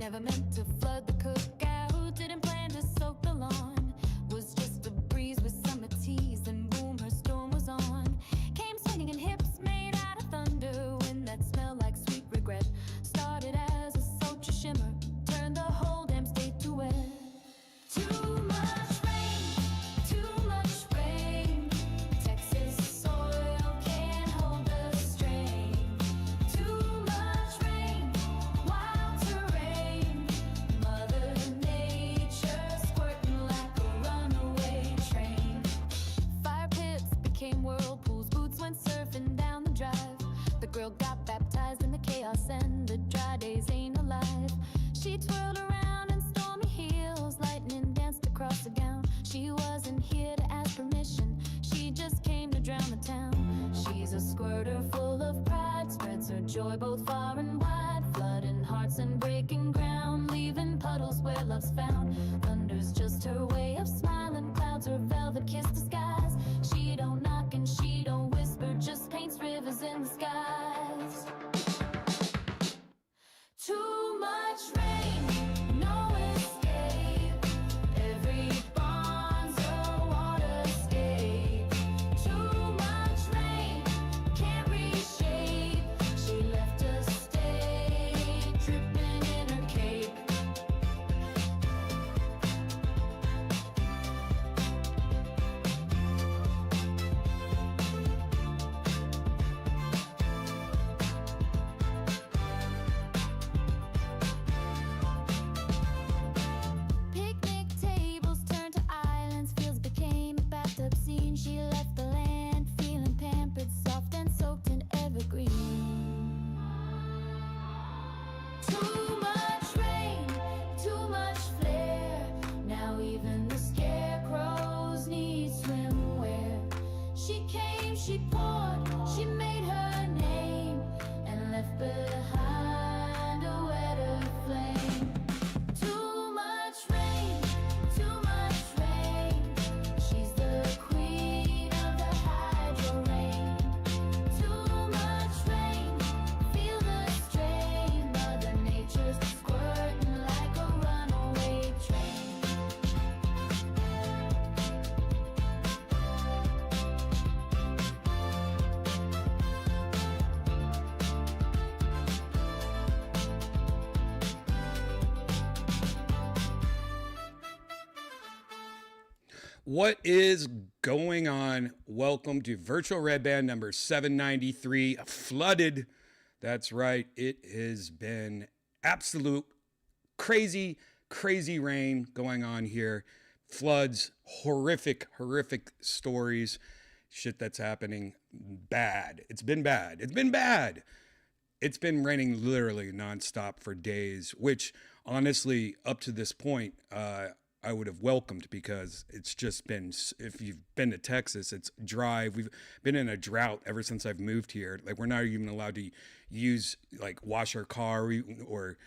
Never meant to flood the cookout, didn't plan to soak the lawn. Was just a breeze with summer teas, and boom, her storm was on. Came swinging in hips made out of thunder, wind that smelled like sweet regret. Started as a sultry shimmer, turned the whole damn state to wet. Too much rain, too much rain. Texas soil can't hold the strain. Too much rain, wild terrain. Mother Nature squirting like a runaway train. Fire pits became whirlpools, boots went surfing down the drive. The girl got baptized in the chaos, and the dry days ain't alive. She twirled around in stormy heels, lightning danced across the gown. She wasn't here to ask permission, she just came to drown the town. She's a squirter full of pride, spreads her joy both far and wide, flooding hearts and breaking ground, leaving puddles where love's found. Thunder's just her way of smiling, clouds her velvet kiss the skies. She don't knock and she don't whisper, just paints rivers in the skies. Too much rain, no escape. Every bond's a waterscape. Too much rain, can't reshape. She left us stay dripping in her cape. Picnic tables turned to islands, fields became a bathtub scene. She left the land feeling pampered, soft and soaked in evergreen. Too much rain, too much flare. Now even the scarecrows need swimwear. She came, she poured, she made her name, and left behind a wetter flame. Too much rain, too much rain. She's the queen of the hydro rain. Too much rain, feel the strain. Mother Nature's squirting like a runaway train. What is going on? Welcome to Virtual Redban number 793, Flooded. That's right. It has been absolute crazy rain going on here. Floods, horrific stories. Shit that's happening. Bad. It's been bad. It's been raining literally nonstop for days, which honestly, up to this point, I would have welcomed, because it's just been, if you've been to Texas, it's dry. We've been in a drought ever since I've moved here. Like, we're not even allowed to use, like, wash our car or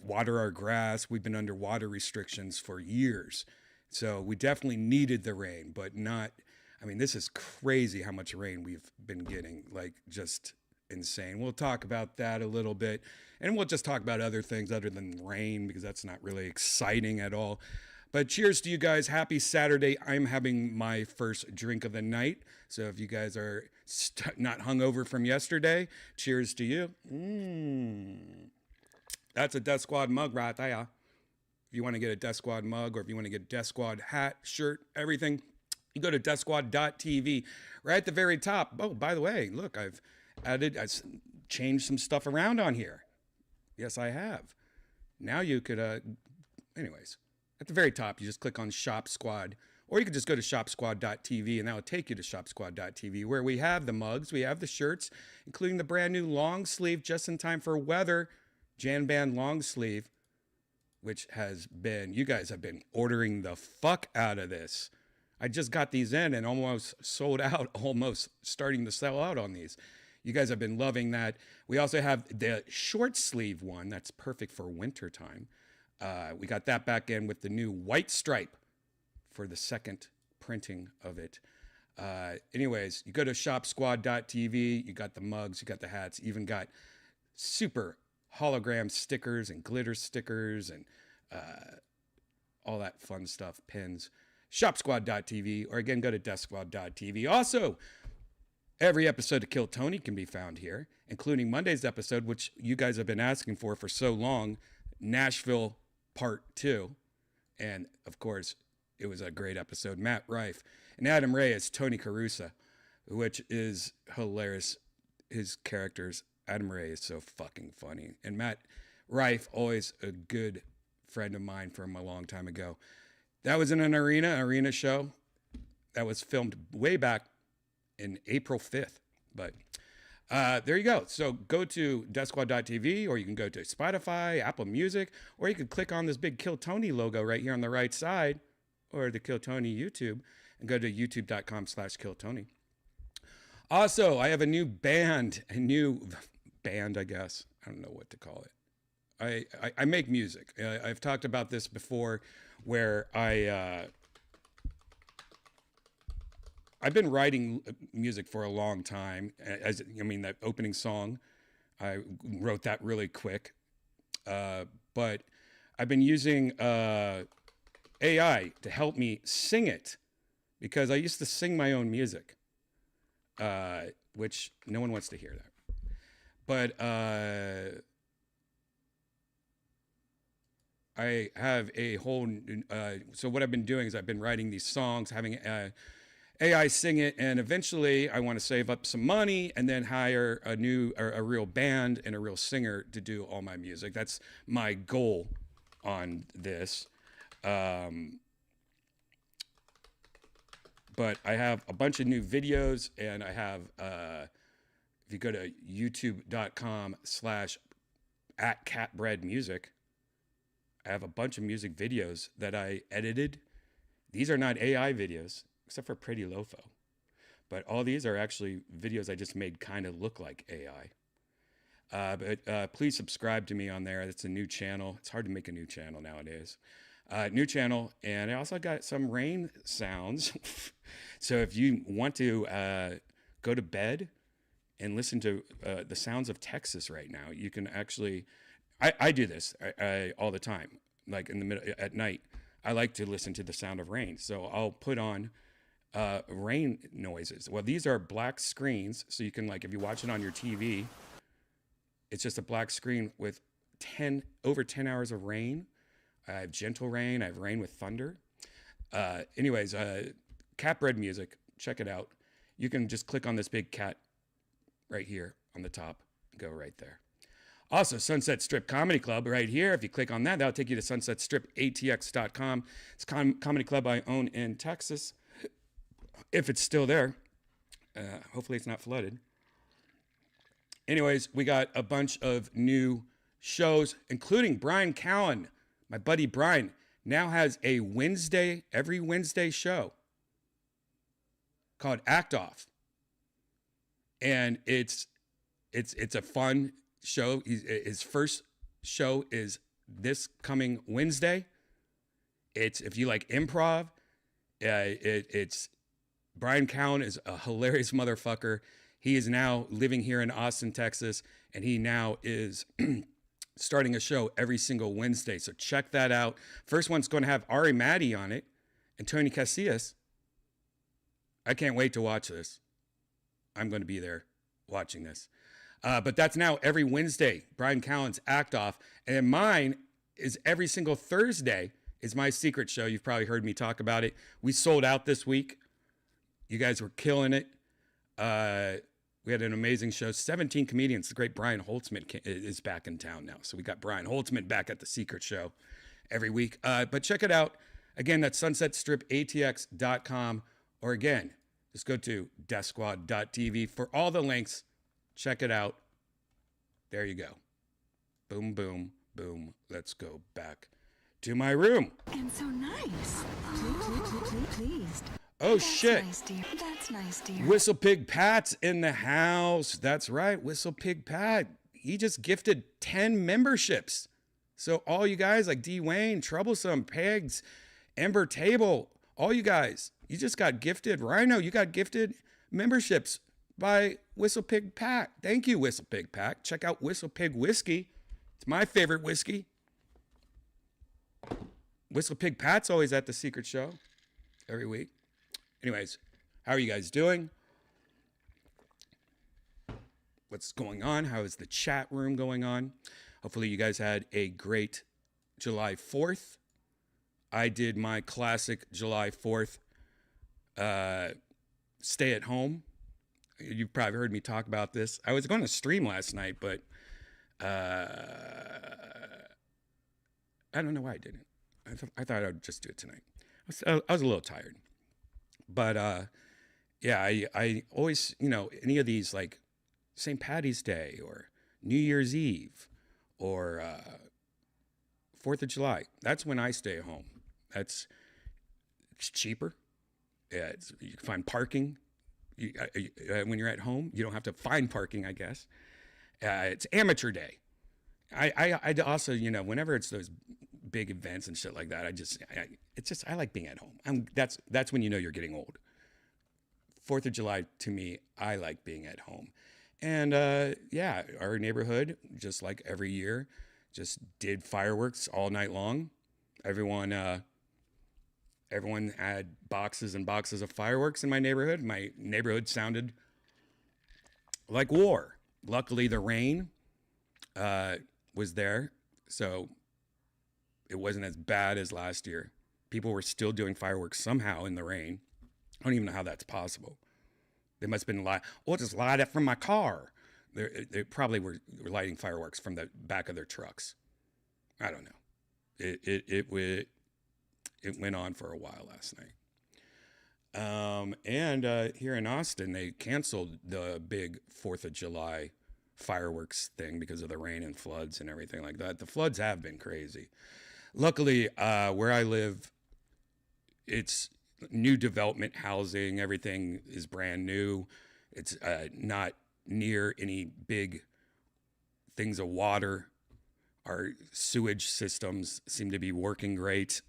water our grass. We've been under water restrictions for years. So we definitely needed the rain, but not, I mean, this is crazy how much rain we've been getting, like, just insane. We'll talk about that a little bit, and we'll just talk about other things other than rain, because that's not really exciting at all. But cheers to you guys. Happy Saturday. I'm having my first drink of the night, so if you guys are not hungover from yesterday, cheers to you. That's a Death Squad mug right there. If you want to get a Death Squad mug, or if you want to get a Death Squad hat, shirt, everything, you go to DEATHSQUAD.tv. Right at the very top. Oh, by the way, look, I changed some stuff around on here. Yes, I have. Now you could, anyways, at the very top, you just click on Shop Squad, or you could just go to ShopSquad.tv, and that will take you to ShopSquad.tv, where we have the mugs, we have the shirts, including the brand new long sleeve, just in time for weather, Jan Band long sleeve, which has been, you guys have been ordering the fuck out of this. I just got these in and almost sold out, almost starting to sell out on these. You guys have been loving that. We also have the short sleeve one that's perfect for winter time. We got that back in with the new white stripe for the second printing of it. Anyways, you go to shopsquad.tv. You got the mugs, you got the hats, you even got super hologram stickers and glitter stickers and all that fun stuff, pins. Shopsquad.tv, or again, go to DeathSquad.tv. Also, every episode of Kill Tony can be found here, including Monday's episode, which you guys have been asking for so long, Nashville Part 2. And, of course, it was a great episode. Matt Rife and Adam Ray as Tony Carusa, which is hilarious. His characters, Adam Ray is so fucking funny. And Matt Rife, always a good friend of mine from a long time ago. That was in an arena show that was filmed way back in April 5th. But there you go. So go to DeathSquad.tv, or you can go to Spotify, Apple Music, or you can click on this big Kill Tony logo right here on the right side, or the Kill Tony YouTube, and go to youtube.com/Kill Tony. Also, I have a new band, I guess. I don't know what to call it. I make music. I've talked about this before, where I've been writing music for a long time. That opening song, I wrote that really quick. But I've been using AI to help me sing it, because I used to sing my own music, which no one wants to hear that. But I have a whole, so what I've been doing is I've been writing these songs, having AI sing it, and eventually I want to save up some money and then hire a real band and a real singer to do all my music. That's my goal on this. But I have a bunch of new videos, and I have, if you go to youtube.com/@catbreadmusic, I have a bunch of music videos that I edited. These are not AI videos, except for Pretty Lofo. But all these are actually videos I just made kind of look like AI. But please subscribe to me on there. It's a new channel. It's hard to make a new channel nowadays. New channel, and I also got some rain sounds. So if you want to go to bed and listen to the sounds of Texas right now, you can actually, I do this all the time, like in the middle at night. I like to listen to the sound of rain. So I'll put on rain noises. Well, these are black screens. So you can, like, if you watch it on your TV, it's just a black screen with over 10 hours of rain. I have gentle rain. I have rain with thunder. Anyways, Catbread Music, check it out. You can just click on this big cat right here on the top. Go right there. Also, Sunset Strip Comedy Club right here. If you click on that, that'll take you to sunsetstripatx.com. It's a comedy club I own in Texas, if it's still there. Hopefully it's not flooded. Anyways, we got a bunch of new shows, including Brian Callen. My buddy Brian now has a every Wednesday show called Act Off. And it's a fun show. His first show is this coming Wednesday. If you like improv, it's Brian Callen is a hilarious motherfucker. He is now living here in Austin, Texas, and he now is starting a show every single Wednesday. So check that out. First one's going to have Ari Maddie on it and Tony Casillas. I can't wait to watch this. I'm going to be there watching this. But that's now every Wednesday, Brian Callen's Act Off. And then mine is every single Thursday is my secret show. You've probably heard me talk about it. We sold out this week. You guys were killing it. We had an amazing show. 17 comedians. The great Brian Holtzman is back in town now. So we got Brian Holtzman back at the secret show every week. But check it out. Again, that's sunsetstripatx.com. Or again, just go to DeathSquad.tv for all the links. Check it out. There you go. Boom, boom, boom. Let's go back to my room. And so nice. Pleased. Oh, That's shit. Nice, dear. That's nice, dear. Whistle Pig Pat's in the house. That's right. Whistle Pig Pat. He just gifted 10 memberships. So all you guys like D. Wayne, Troublesome, Pegs, Ember Table, all you guys, you just got gifted. Rhino, you got gifted memberships by Whistle Pig Pat. Thank you, Whistle Pig Pat. Check out Whistle Pig Whiskey It's my favorite whiskey. Whistle Pig Pat's always at the secret show every week. Anyways, how are you guys doing? What's going on? How is the chat room going on? Hopefully you guys had a great July 4th. I did my classic July 4th stay at home. You've probably heard me talk about this. I was going to stream last night, but I don't know why I didn't. I thought I'd just do it tonight. I was a little tired. But yeah, I always, any of these like St. Patty's Day or New Year's Eve or 4th of July, that's when I stay home. It's cheaper. Yeah, you can find parking. When you're at home, you don't have to find parking, I guess. It's amateur day. I also, whenever it's those big events and shit like that, I like being at home. That's when you're getting old. 4th of July, to me, I like being at home. And yeah, our neighborhood, just like every year, just did fireworks all night long. Everyone had boxes and boxes of fireworks in my neighborhood. My neighborhood sounded like war. Luckily, the rain was there, so it wasn't as bad as last year. People were still doing fireworks somehow in the rain. I don't even know how that's possible. They must have been just light it from my car. They probably were lighting fireworks from the back of their trucks. I don't know. It went on for a while last night. And here in Austin, they canceled the big 4th of July fireworks thing because of the rain and floods and everything like that. The floods have been crazy. Luckily, where I live, it's new development housing. Everything is brand new. It's not near any big things of water. Our sewage systems seem to be working great.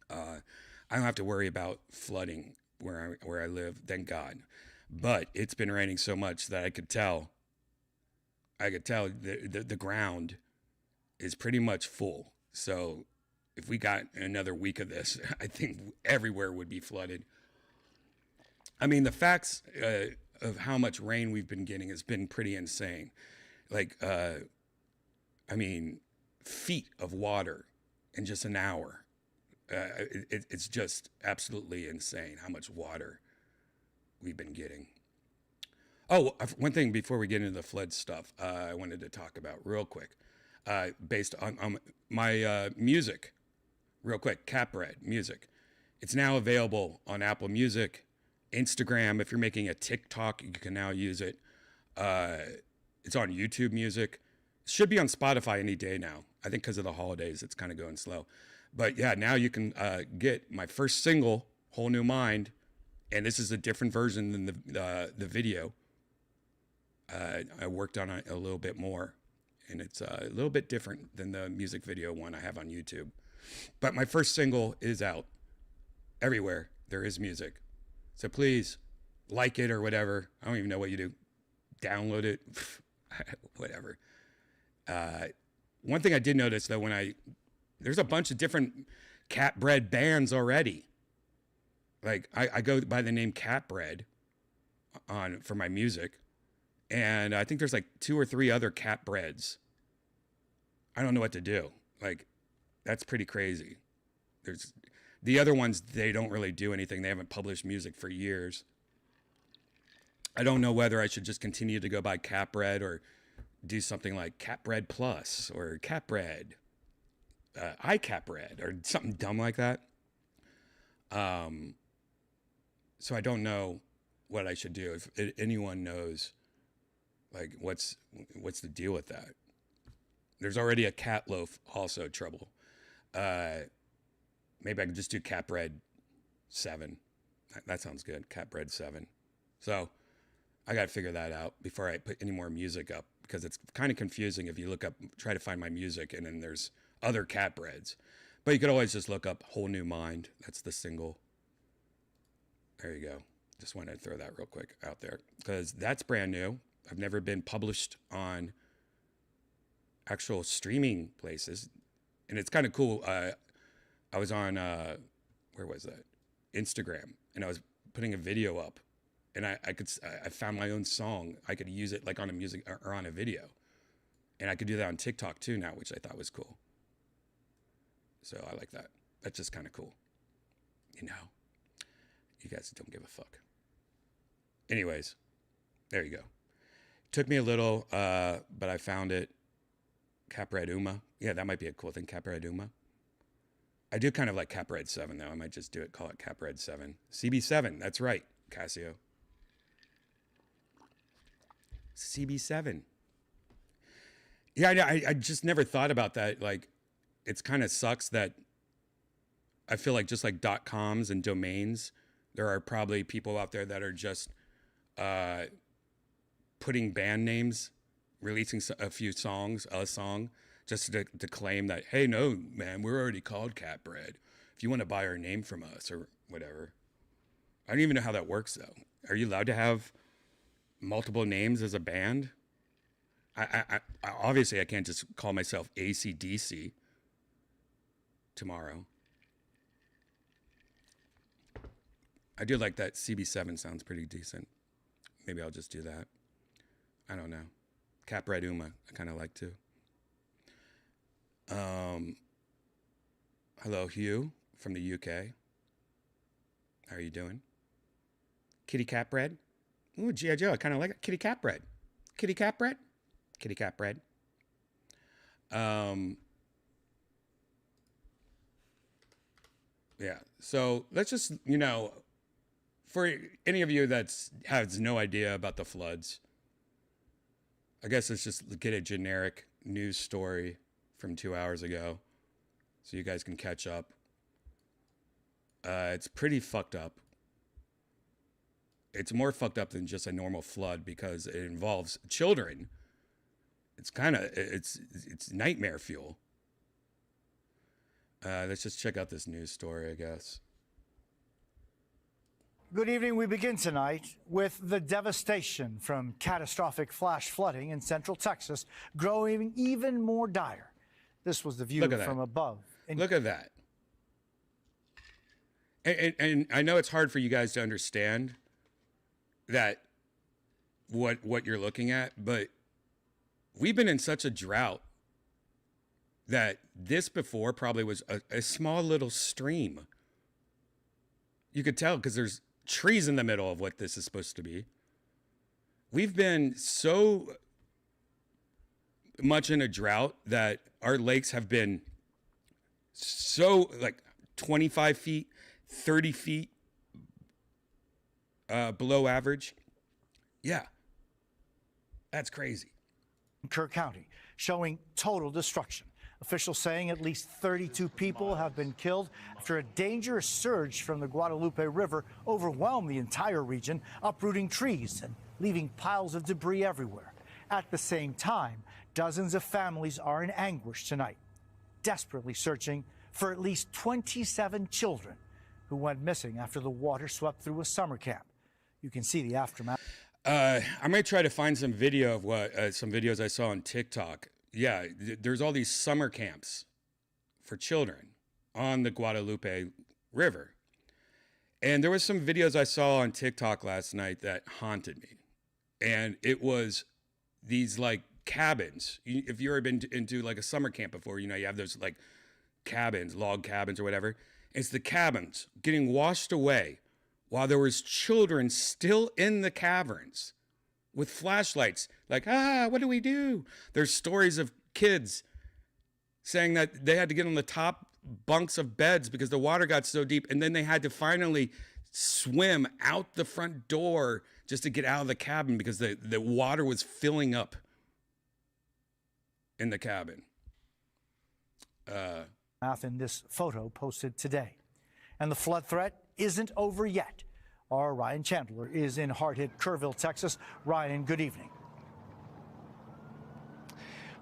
I don't have to worry about flooding where I live, thank God. But it's been raining so much that I could tell the ground is pretty much full. So if we got another week of this, I think everywhere would be flooded. I mean, the facts of how much rain we've been getting has been pretty insane. Like, feet of water in just an hour. It's just absolutely insane how much water we've been getting. Oh, one thing before we get into the flood stuff, I wanted to talk about real quick, based on my music, real quick, Capred music. It's now available on Apple Music, Instagram. If you're making a TikTok, you can now use it. It's on YouTube Music. It should be on Spotify any day now. I think because of the holidays, it's kind of going slow. But yeah, now you can get my first single, Whole New Mind, and this is a different version than the video. I worked on it a little bit more, and it's a little bit different than the music video one I have on YouTube. But my first single is out. Everywhere there is music. So please like it or whatever. I don't even know what you do. Download it, whatever. One thing I did notice though, there's a bunch of different Catbread bands already. Like I go by the name Catbread for my music. And I think there's like 2 or 3 other Catbreads. I don't know what to do. Like, that's pretty crazy. There's the other ones, they don't really do anything. They haven't published music for years. I don't know whether I should just continue to go by Catbread or do something like Catbread Plus or Catbread, iCatbread or something dumb like that. So I don't know what I should do. If anyone knows, like, what's the deal with that? There's already a Cat Loaf also trouble. Maybe I can just do Catbread 7. That sounds good. Catbread 7. So I got to figure that out before I put any more music up, because it's kind of confusing if you try to find my music and then there's other Catbreads. But you could always just look up Whole New Mind. That's the single. There you go. Just wanted to throw that real quick out there because that's brand new. I've never been published on actual streaming places, and it's kind of cool. I was on where was that? Instagram, and I was putting a video up, and I found my own song. I could use it like on a music or on a video, and I could do that on TikTok too now, which I thought was cool. So I like that. That's just kind of cool. You know, you guys don't give a fuck. Anyways, there you go. Took me a little, but I found it. Capred Uma. Yeah, that might be a cool thing. Capred Uma. I do kind of like Capred 7 though. I might just do it, call it Capred 7. CB7, that's right, Casio. CB7. Yeah, I just never thought about that. Like, it's kind of sucks that I feel like just like .coms and domains, there are probably people out there that are just putting band names, releasing a few songs, a song, just to claim that, hey, no, man, we're already called Catbread. If you want to buy our name from us or whatever. I don't even know how that works, though. Are you allowed to have multiple names as a band? I obviously, I can't just call myself AC/DC tomorrow. I do like that. CB7 sounds pretty decent. Maybe I'll just do that. I don't know. Capred Uma, I kind of like too. Hello, Hugh from the UK. How are you doing? Kitty Cat Bread? Ooh, G.I. Joe, I kind of like it. Kitty Cat Bread. Kitty Cat Bread? Kitty Cat Bread. Yeah, so let's just, you know, for any of you that has no idea about the floods, I guess let's just get a generic news story from 2 hours ago so you guys can catch up. It's pretty fucked up. It's more fucked up than just a normal flood because it involves children. It's nightmare fuel. Let's just check out this news story, I guess. Good evening. We begin tonight with the devastation from catastrophic flash flooding in central Texas growing even more dire. This was the view from above. Look at that. And I know it's hard for you guys to understand that what you're looking at, but we've been in such a drought that this before probably was a small little stream. You could tell because there's trees in the middle of what this is supposed to be. We've been so much in a drought that our lakes have been so like 25 feet, 30 feet below average. Yeah, that's crazy. Kerr County, showing total destruction. Officials saying at least 32 people have been killed after a dangerous surge from the Guadalupe River overwhelmed the entire region, uprooting trees and leaving piles of debris everywhere. At the same time, dozens of families are in anguish tonight, desperately searching for at least 27 children who went missing after the water swept through a summer camp. You can see the aftermath. I might try to find some video of some videos I saw on TikTok. Yeah, there's all these summer camps for children on the Guadalupe River. And there was some videos I saw on TikTok last night that haunted me. And it was these like cabins. If you've ever been into like a summer camp before, you know, you have those like cabins, log cabins or whatever. It's the cabins getting washed away while there was children still in the caverns with flashlights, like, what do we do? There's stories of kids saying that they had to get on the top bunks of beds because the water got so deep, and then they had to finally swim out the front door just to get out of the cabin because the water was filling up in the cabin. In this photo posted today. And the flood threat isn't over yet. Our Ryan Chandler is in hard-hit Kerrville, Texas. Ryan, good evening.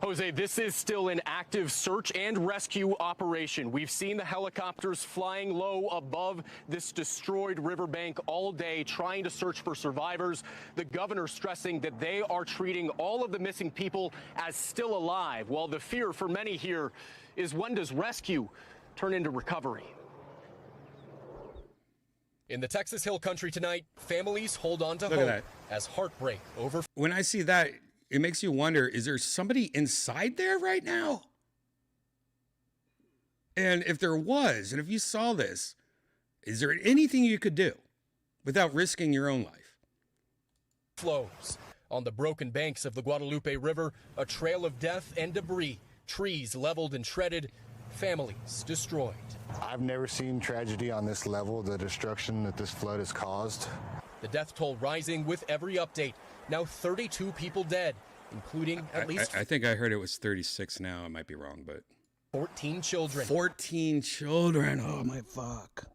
Jose, this is still an active search and rescue operation. We've seen the helicopters flying low above this destroyed riverbank all day, trying to search for survivors. The governor stressing that they are treating all of the missing people as still alive, while the fear for many here is, when does rescue turn into recovery? In the Texas Hill Country tonight, families hold on to hope as heartbreak over. When I see that, it makes you wonder, is there somebody inside there right now? And if there was, and if you saw this, is there anything you could do without risking your own life? Flows on the broken banks of the Guadalupe River, a trail of death and debris, trees leveled and shredded, families destroyed. I've never seen tragedy on this level, the destruction that this flood has caused. The death toll rising with every update. Now 32 people dead, including at least... I think I heard it was 36 now. I might be wrong, but... 14 children. 14 children. Oh, my fuck.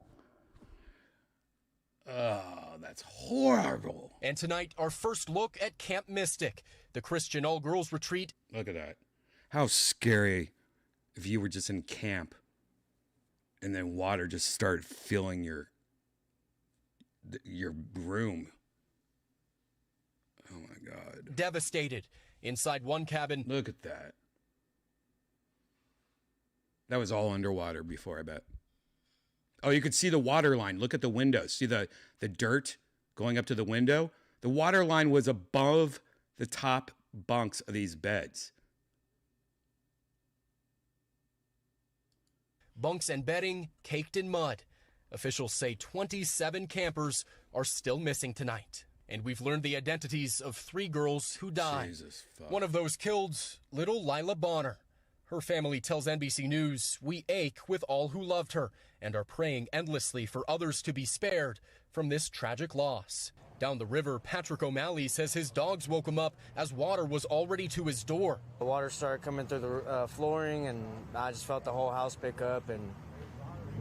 Oh, that's horrible. And tonight, our first look at Camp Mystic, the Christian all-girls retreat. Look at that. How scary if you were just in camp and then water just started filling your room. Oh my God. Devastated. Inside one cabin. Look at that. That was all underwater before, I bet. Oh, you could see the water line. Look at the window. See the dirt going up to the window? The water line was above the top bunks of these beds. Bunks and bedding caked in mud. Officials say 27 campers are still missing tonight. And we've learned the identities of 3 girls who died. Jesus, fuck. One of those killed, little Lila Bonner. Her family tells NBC News, "We ache with all who loved her and are praying endlessly for others to be spared from this tragic loss." Down the river, Patrick O'Malley says his dogs woke him up as water was already to his door. The water started coming through the flooring, and I just felt the whole house pick up, and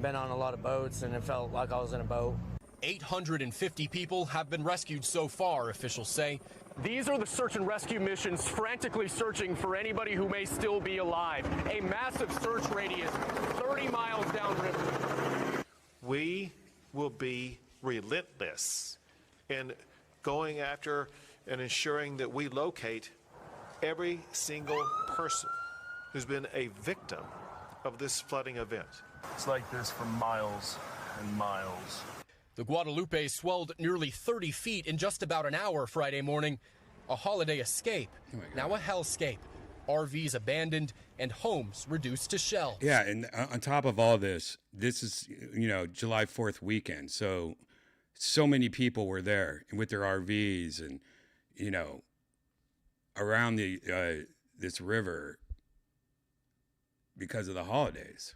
been on a lot of boats, and it felt like I was in a boat. 850 people have been rescued so far, officials say. These are the search and rescue missions frantically searching for anybody who may still be alive. A massive search radius 30 miles downriver. We will be relentless in going after and ensuring that we locate every single person who's been a victim of this flooding event. It's like this for miles and miles. The Guadalupe swelled nearly 30 feet in just about an hour Friday morning. A holiday escape, now a hellscape. RVs abandoned and homes reduced to shells. Yeah, and on top of all this, this is, July 4th weekend. So many people were there with their RVs and, around this river because of the holidays.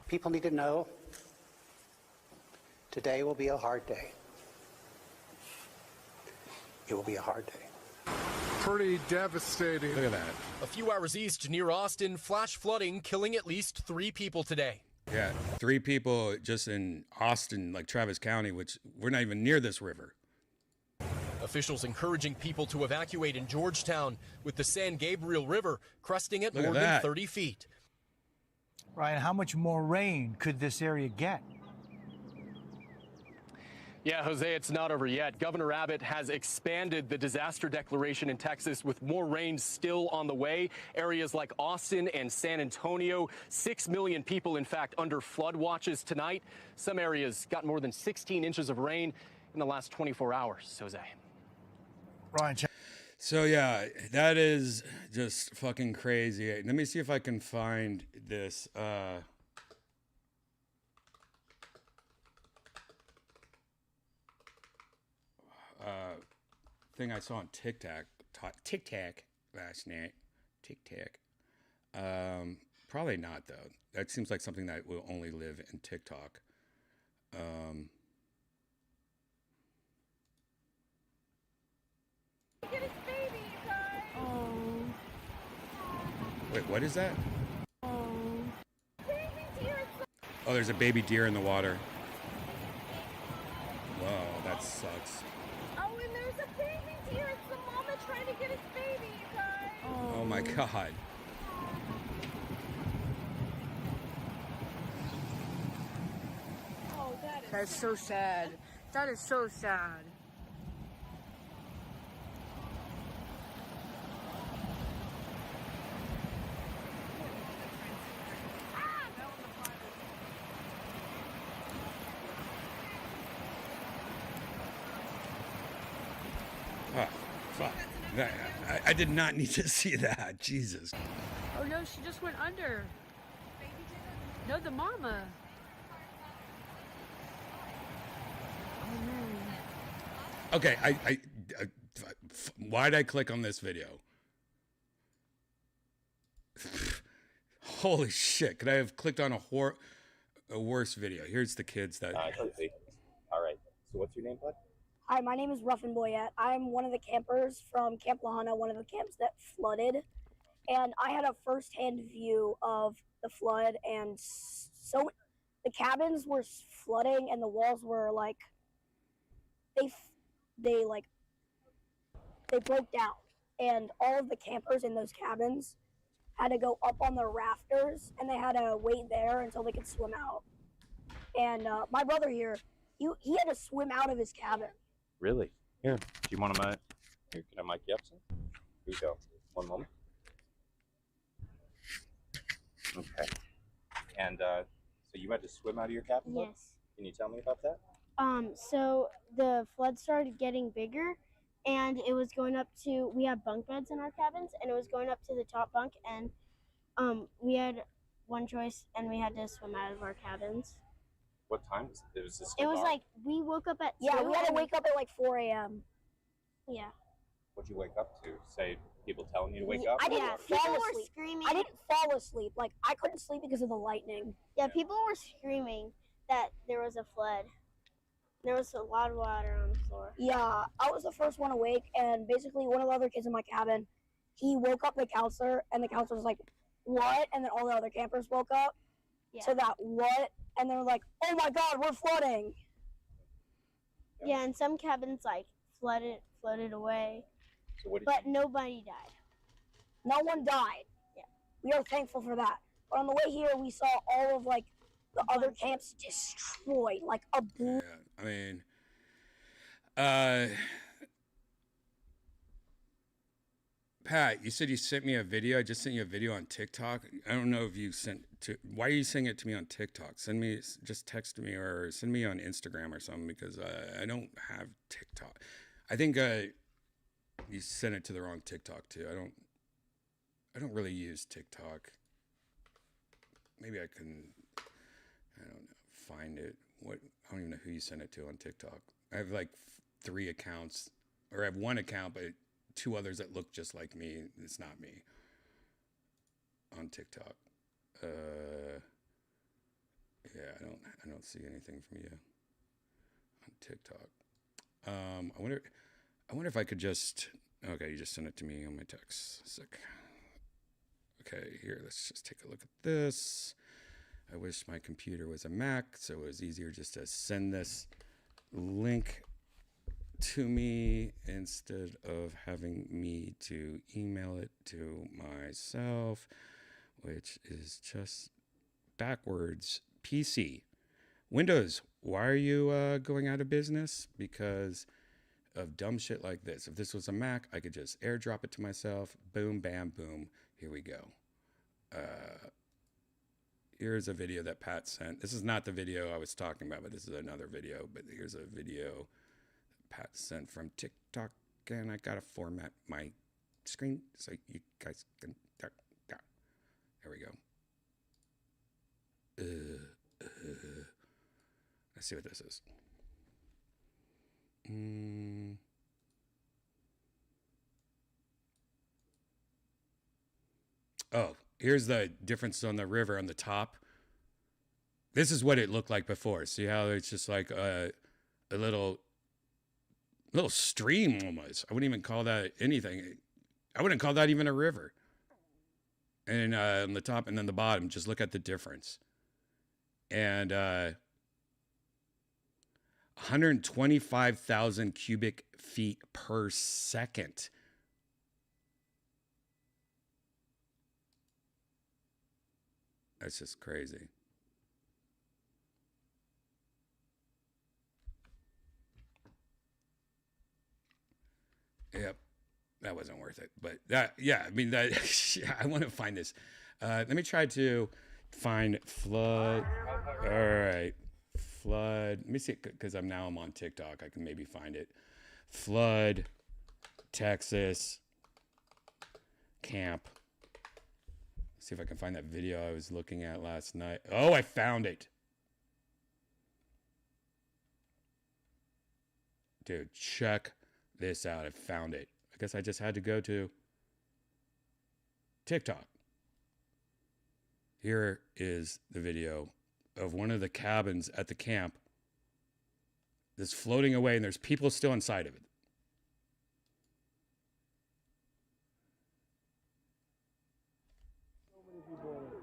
People need to know today will be a hard day. It will be a hard day. Pretty devastating. Look at that. A few hours east near Austin, flash flooding killing at least 3 people today. Yeah, 3 people just in Austin, like Travis County, which we're not even near this river. Officials encouraging people to evacuate in Georgetown with the San Gabriel River cresting at Look more at than that. 30 feet. Ryan, how much more rain could this area get? Yeah, Jose, it's not over yet. Governor Abbott has expanded the disaster declaration in Texas with more rain still on the way. Areas like Austin and San Antonio, 6 million people, in fact, under flood watches tonight. Some areas got more than 16 inches of rain in the last 24 hours, Jose. Ryan. So, yeah, that is just fucking crazy. Let me see if I can find this. Thing I saw on TikTok last night. TikTok. Probably not though. That seems like something that will only live in TikTok. Get his baby, you guys. Wait, what is that? Baby deer. Oh, there's a baby deer in the water. Whoa, that sucks. Oh, and there's a baby deer. It's the mama trying to get his baby, you guys. Oh my God. Oh, that's so sad. That is so sad. Oh, fuck. I did not need to see that. Jesus. Oh no, she just went under. No, the mama. Oh no. Okay, why'd I click on this video? Holy shit! Could I have clicked on a worse video? Here's the kids that. All right. So what's your name, bud? Hi, my name is Ruffin Boyette. I'm one of the campers from Camp Lahana, one of the camps that flooded. And I had a first-hand view of the flood, and so the cabins were flooding, and the walls were like they broke down, and all of the campers in those cabins had to go up on the rafters, and they had to wait there until they could swim out. And my brother here, he had to swim out of his cabin. Really? Here. Do you want to here, can I mic you up some? Here you go. One moment. Okay. And so you had to swim out of your cabin? Bud? Yes. Can you tell me about that? So the flood started getting bigger, and it was going up to, we have bunk beds in our cabins, and it was going up to the top bunk, and we had one choice, and we had to swim out of our cabins. What time was it? Was this It was dark? like, we woke up at 2. Yeah, we had to wake up at like 4 a.m. Yeah. What'd you wake up to? Say people telling you to wake up? I didn't fall People were asleep. screaming. I didn't fall asleep. Like, I couldn't sleep because of the lightning. Yeah, people were screaming that there was a flood. There was a lot of water on the floor. Yeah, I was the first one awake, and basically one of the other kids in my cabin, he woke up the counselor, and the counselor was like, what? And then all the other campers woke up. Yeah. So that what? And they were like, oh my God, we're flooding. Yeah, and some cabins like flooded away. So what did But nobody died. No one died. Yeah. We are thankful for that. But on the way here, we saw all of like the other camps destroyed, like a blue. Yeah, I mean, Pat, you said you sent me a video. I just sent you a video on TikTok. I don't know if you sent to. Why are you sending it to me on TikTok? Just text me or send me on Instagram or something, because I don't have TikTok. I think you sent it to the wrong TikTok too. I don't really use TikTok. Maybe I can. I don't know. Find it. I don't even know who you sent it to on TikTok. I have like 3 accounts, or I have 1 account, but 2 others that look just like me. It's not me on TikTok. Yeah, I don't see anything from you on TikTok. I wonder if I could just. Okay, you just sent it to me on my text. Sick. Okay, here, let's just take a look at this. I wish my computer was a Mac, so it was easier just to send this link to me instead of having me to email it to myself, which is just backwards. PC. Windows, why are you going out of business? Because of dumb shit like this. If this was a Mac, I could just airdrop it to myself. Boom, bam, boom. Here we go. Here's a video that Pat sent. This is not the video I was talking about, but this is another video. But here's a video Pat sent from TikTok, and I gotta format my screen so you guys can. There we go. Let's see what this is. Oh, here's the difference on the river on the top. This is what it looked like before. See how it's just like a little stream almost. I wouldn't even call that anything. I wouldn't call that even a river. And on the top and then the bottom, just look at the difference. And 125,000 cubic feet per second. That's just crazy. Yep. That wasn't worth it. But that, yeah, I mean, that, yeah, I want to find this. Let me try to find flood. All right. Flood. Let me see, because I'm on TikTok. I can maybe find it. Flood, Texas, camp. See if I can find that video I was looking at last night. Oh, I found it. Dude, check this out. I found it. I guess I just had to go to TikTok. Here is the video of one of the cabins at the camp that's floating away, and there's people still inside of it.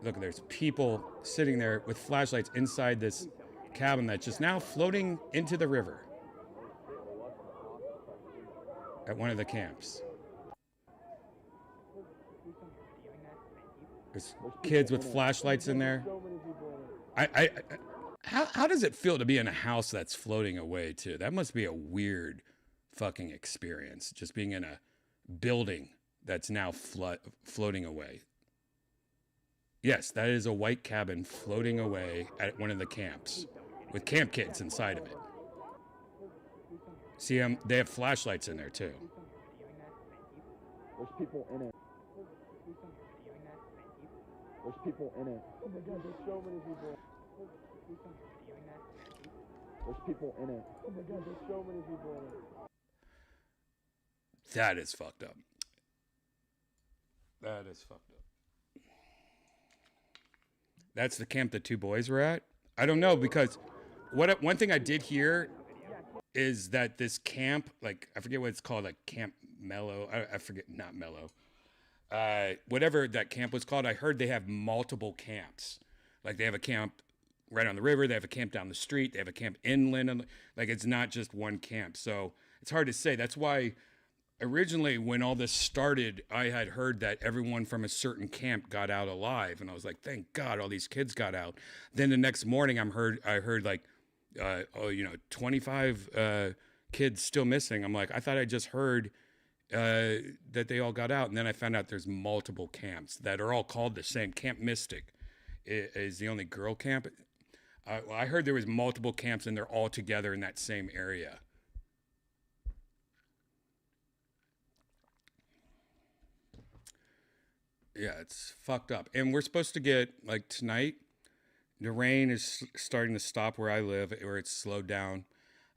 Look, there's people sitting there with flashlights inside this cabin that's just now floating into the river at one of the camps. There's kids with flashlights in there. How does it feel to be in a house that's floating away too? That must be a weird fucking experience, just being in a building that's now floating away. Yes, that is a white cabin floating away at one of the camps with camp kids inside of it. See them? They have flashlights in there too. There's people in it. There's people in it. Oh my God, there's so many people. There's people in it. Oh my God, there's so many people in it. That is fucked up. That is fucked up. That's the camp the two boys were at? I don't know, because one thing I did hear is that this camp, like, I forget what it's called, like Camp Mellow. I forget, not Mellow. Whatever that camp was called, I heard they have multiple camps. Like, they have a camp right on the river, they have a camp down the street, they have a camp inland. Like, it's not just one camp. So it's hard to say. That's why originally when all this started, I had heard that everyone from a certain camp got out alive. And I was like, thank God all these kids got out. Then the next morning I heard like, 25 kids still missing. I'm like, I thought I just heard that they all got out. And then I found out there's multiple camps that are all called the same. Camp Mystic is the only girl camp. I heard there was multiple camps and they're all together in that same area. Yeah, it's fucked up. And we're supposed to get, like, tonight, the rain is starting to stop where I live, where it's slowed down.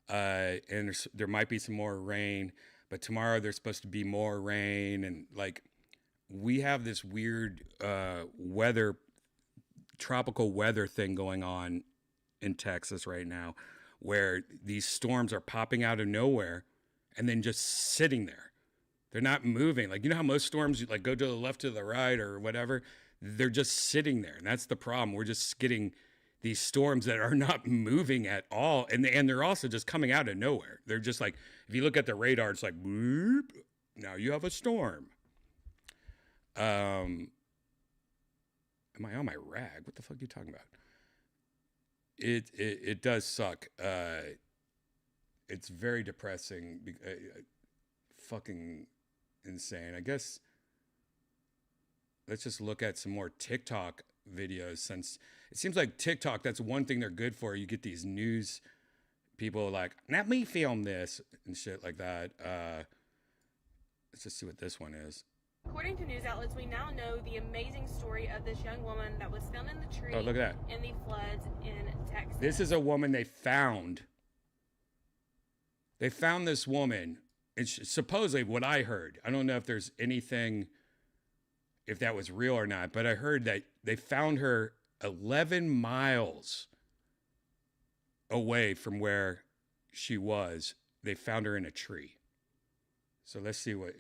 And there might be some more rain, but tomorrow there's supposed to be more rain. And, like, we have this weird tropical weather thing going on in Texas right now, where these storms are popping out of nowhere and then just sitting there. They're not moving. Like, you know how most storms like go to the left, to the right, or whatever? They're just sitting there. And that's the problem. We're just getting these storms that are not moving at all. And they're also just coming out of nowhere. They're just like, if you look at the radar, it's like, whoop, now you have a storm. Am I on my rag? What the fuck are you talking about? It does suck. It's very depressing. Fucking insane. I guess let's just look at some more TikTok videos, since it seems like TikTok, that's one thing they're good for. You get these news people like, let me film this and shit like that. Let's just see what this one is. According to news outlets, we now know the amazing story of this young woman that was found in the tree. Oh, look at that. In the floods in Texas. This is a woman they found. They found this woman. It's supposedly what I heard. I don't know if there's anything, if that was real or not, but I heard that they found her 11 miles away from where she was. They found her in a tree. So let's see what...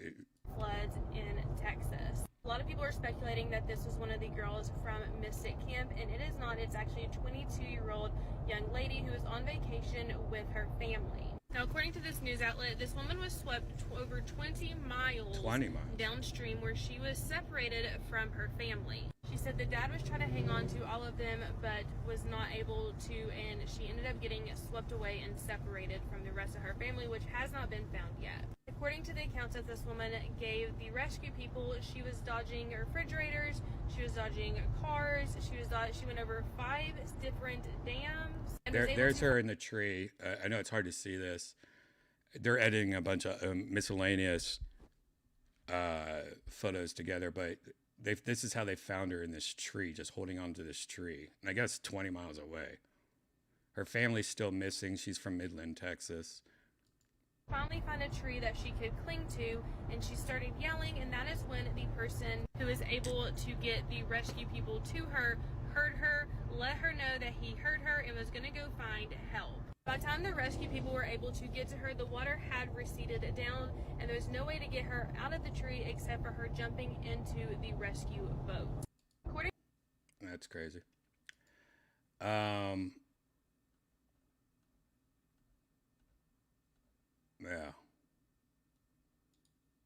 Floods in Texas. A lot of people are speculating that this was one of the girls from Mystic Camp, and it is not. It's actually a 22-year-old young lady who was on vacation with her family. Now, according to this news outlet, this woman was swept over 20 miles downstream, where she was separated from her family. She said the dad was trying to hang on to all of them, but was not able to, and she ended up getting swept away and separated from the rest of her family, which has not been found yet. According to the accounts that this woman gave the rescue people, she was dodging refrigerators, she was dodging cars, she went over 5 different dams. And There's her in the tree. I know it's hard to see this. They're editing a bunch of miscellaneous photos together, but this is how they found her in this tree, just holding on to this tree. And I guess 20 miles away. Her family's still missing. She's from Midland, Texas. Finally found a tree that she could cling to, and she started yelling, and that is when the person who was able to get the rescue people to her heard her, let her know that he heard her and was going to go find help. By the time the rescue people were able to get to her, the water had receded down, and there was no way to get her out of the tree except for her jumping into the rescue boat. That's crazy. Yeah.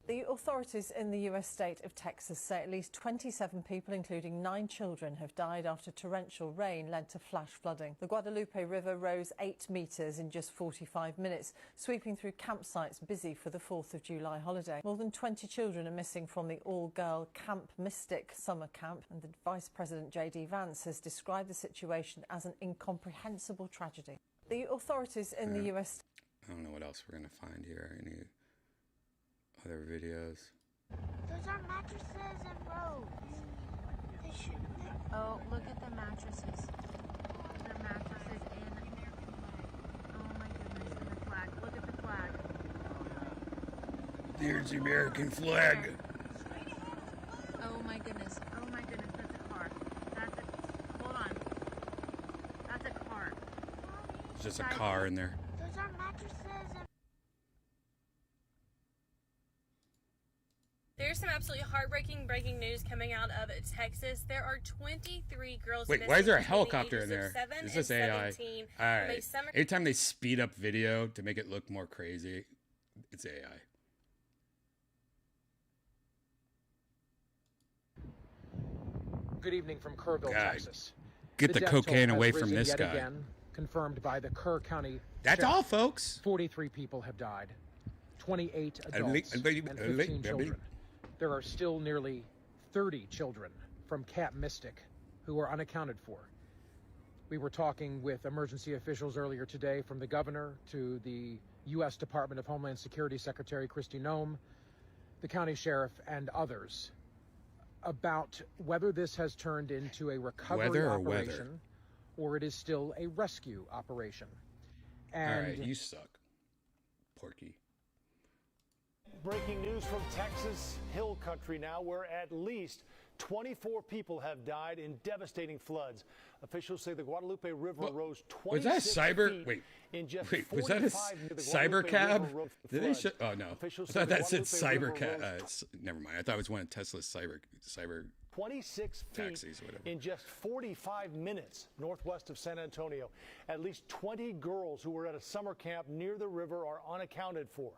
The authorities in the U.S. state of Texas say at least 27 people, including 9 children, have died after torrential rain led to flash flooding. The Guadalupe River rose 8 metres in just 45 minutes, sweeping through campsites busy for the 4th of July holiday. More than 20 children are missing from the all-girl Camp Mystic summer camp, and the Vice President J.D. Vance has described the situation as an incomprehensible tragedy. The authorities in the U.S. I don't know what else we're going to find here. Any other videos? Those are mattresses and robes. They should. Oh, look at the mattresses. They're mattresses and oh my goodness, and the flag. Look at the flag. There's the American flag. Oh my goodness. Oh my goodness. That's a car. Hold on. That's a car. There's just a car in there. Those are mattresses and There's some absolutely heartbreaking breaking news coming out of Texas. There are 23 girls Wait, missing why is there a between the helicopter ages in there? of 7 Is this and AI? 17 All from a right. summer Anytime they speed up video to make it look more crazy, it's AI. Good evening from Kerrville, God, Texas. get the death cocaine toll away has from risen this yet guy. Again, confirmed by the Kerr County That's Sheriff. all, folks. 43 people have died, 28 adults and 15 children. There are still nearly 30 children from Camp Mystic who are unaccounted for. We were talking with emergency officials earlier today, from the governor to the U.S. Department of Homeland Security Secretary Kristi Noem, the county sheriff, and others, about whether this has turned into a recovery operation or it is still a rescue operation. And all right, you suck, Porky. Breaking news from Texas Hill Country now, where at least 24 people have died in devastating floods. Officials say the Guadalupe River rose 26 Was that a cyber? feet Wait, in just was that a 45 near the cyber Guadalupe cab? River rose Did they floods. Oh no, I Officials say thought the that said Guadalupe cyber River cab. rose Never mind. I thought it was one of Tesla's cyber 26 feet taxis, whatever. in just 45 minutes northwest of San Antonio. At least 20 girls who were at a summer camp near the river are unaccounted for.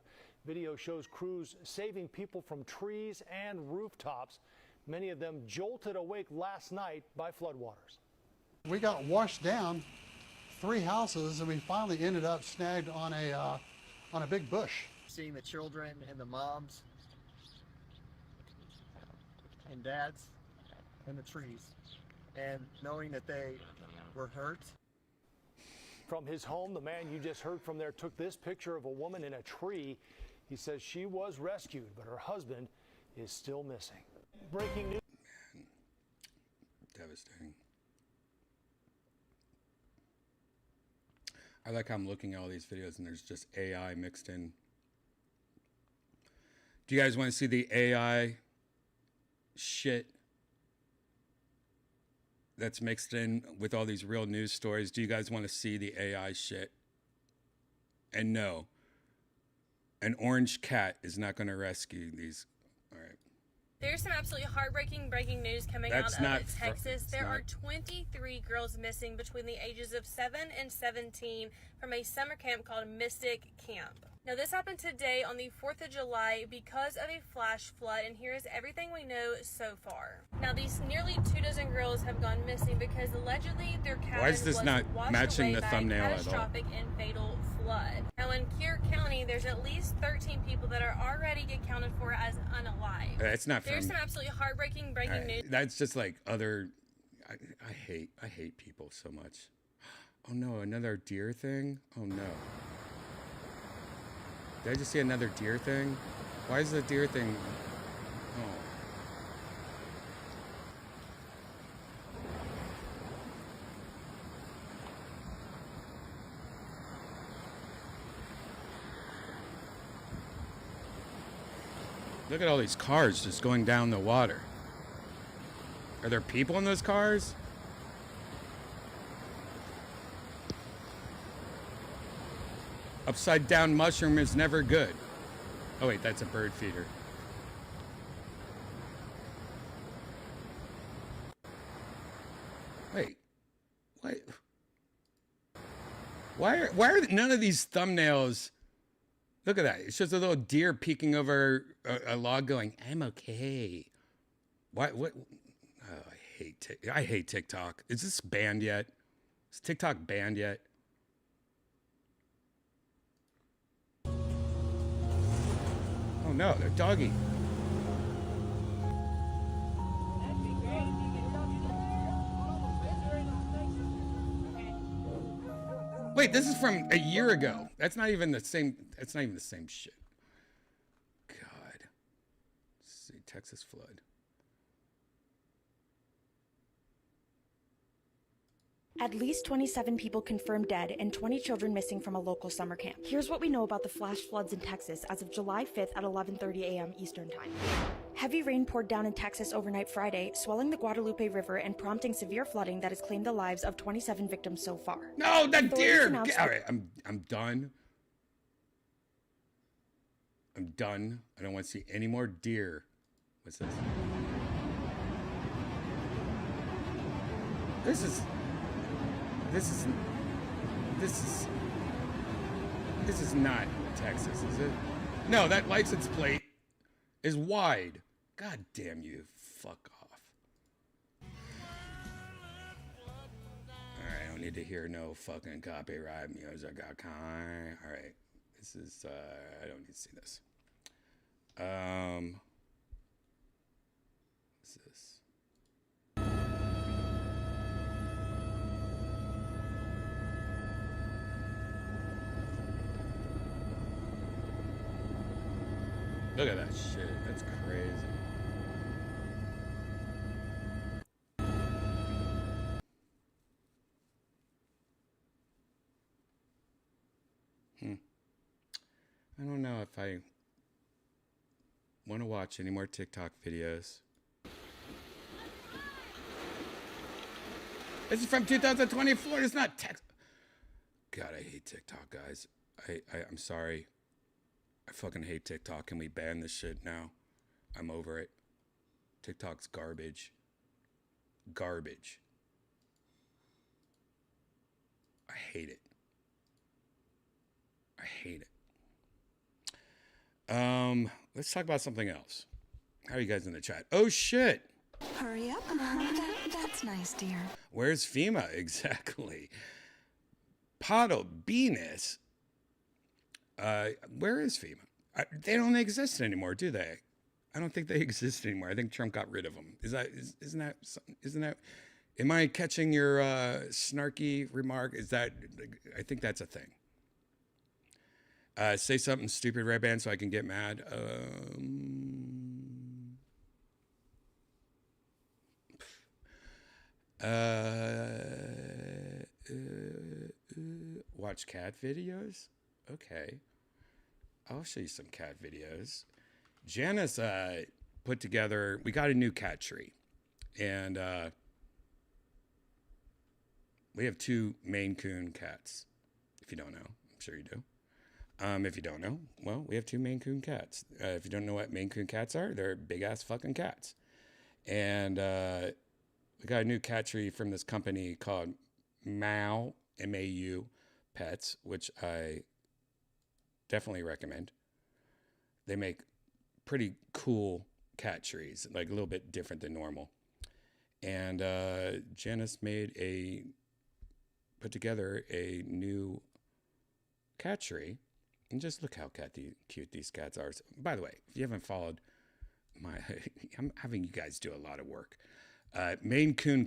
Video shows crews saving people from trees and rooftops, many of them jolted awake last night by floodwaters. We got washed down 3 houses, and we finally ended up snagged on a big bush. Seeing the children and the moms and dads in the trees, and knowing that they were hurt. From his home, the man you just heard from there took this picture of a woman in a tree. He says she was rescued, but her husband is still missing. Breaking news. Man, devastating. I like how I'm looking at all these videos and there's just AI mixed in. Do you guys want to see the AI shit that's mixed in with all these real news stories? Do you guys want to see the AI shit? And no, an orange cat is not going to rescue these. All right. There's some absolutely heartbreaking breaking news coming out of Texas. There are 23 girls missing between the ages of 7 and 17 from a summer camp called Mystic Camp. Now this happened today on the 4th of July because of a flash flood, and here is everything we know so far. Now these nearly 24 girls have gone missing because allegedly their cabin Why is this was not washed matching away the by a thumbnail at all? catastrophic and fatal flood. Now in Kear County, there's at least 13 people that are already accounted for as unalive. It's not There's from- some absolutely heartbreaking breaking news. That's just like other. I hate people so much. Oh no, another deer thing. Oh no. Did I just see another deer thing? Why is the deer thing? Oh. Look at all these cars just going down the water. Are there people in those cars? Upside down mushroom is never good. Oh wait, that's a bird feeder. Wait, what? Why are none of these thumbnails? Look at that. It's just a little deer peeking over a log going, I'm okay. What? Oh, I hate TikTok. Is this banned yet? Is TikTok banned yet? Oh no, they're doggy. Wait, this is from a year ago. That's not even the same. That's not even the same shit. God. Let's see, Texas flood. At least 27 people confirmed dead and 20 children missing from a local summer camp. Here's what we know about the flash floods in Texas as of July 5th at 11:30 a.m. Eastern Time. Heavy rain poured down in Texas overnight Friday, swelling the Guadalupe River and prompting severe flooding that has claimed the lives of 27 victims so far. No, that Authorities deer! announced- All right, I'm done. I'm done. I don't want to see any more deer. What's this? This is not Texas, is it? No, that license plate is wide. God damn you. Fuck off. Alright, I don't need to hear no fucking copyright music. Okay. Alright. This is I don't need to see this. What's this? Look at that shit. That's crazy. I don't know if I want to watch any more TikTok videos. This is from 2024. It's not Texas. God, I hate TikTok, guys. I'm sorry. I fucking hate TikTok. Can we ban this shit now? I'm over it. TikTok's garbage. Garbage. I hate it. I hate it. Let's talk about something else. How are you guys in the chat? Oh shit. Hurry up. That's nice, dear. Where's FEMA exactly? Pato Venus. Where is FEMA? They don't exist anymore, do they? I don't think they exist anymore. I think Trump got rid of them. Isn't that? Am I catching your snarky remark? I think that's a thing. Say something stupid, Redban, so I can get mad. Watch cat videos? Okay. I'll show you some cat videos. Janice put together, we got a new cat tree. And we have 2 Maine Coon cats. If you don't know, I'm sure you do. If you don't know, well, we have 2 Maine Coon cats. If you don't know what Maine Coon cats are, they're big ass fucking cats. And we got a new cat tree from this company called Mau, M-A-U Pets, which I Definitely recommend. They make pretty cool cat trees, like a little bit different than normal. And Janice put together a new cat tree. And just look how cute these cats are. By the way, if you haven't followed I'm having you guys do a lot of work. Maine Coon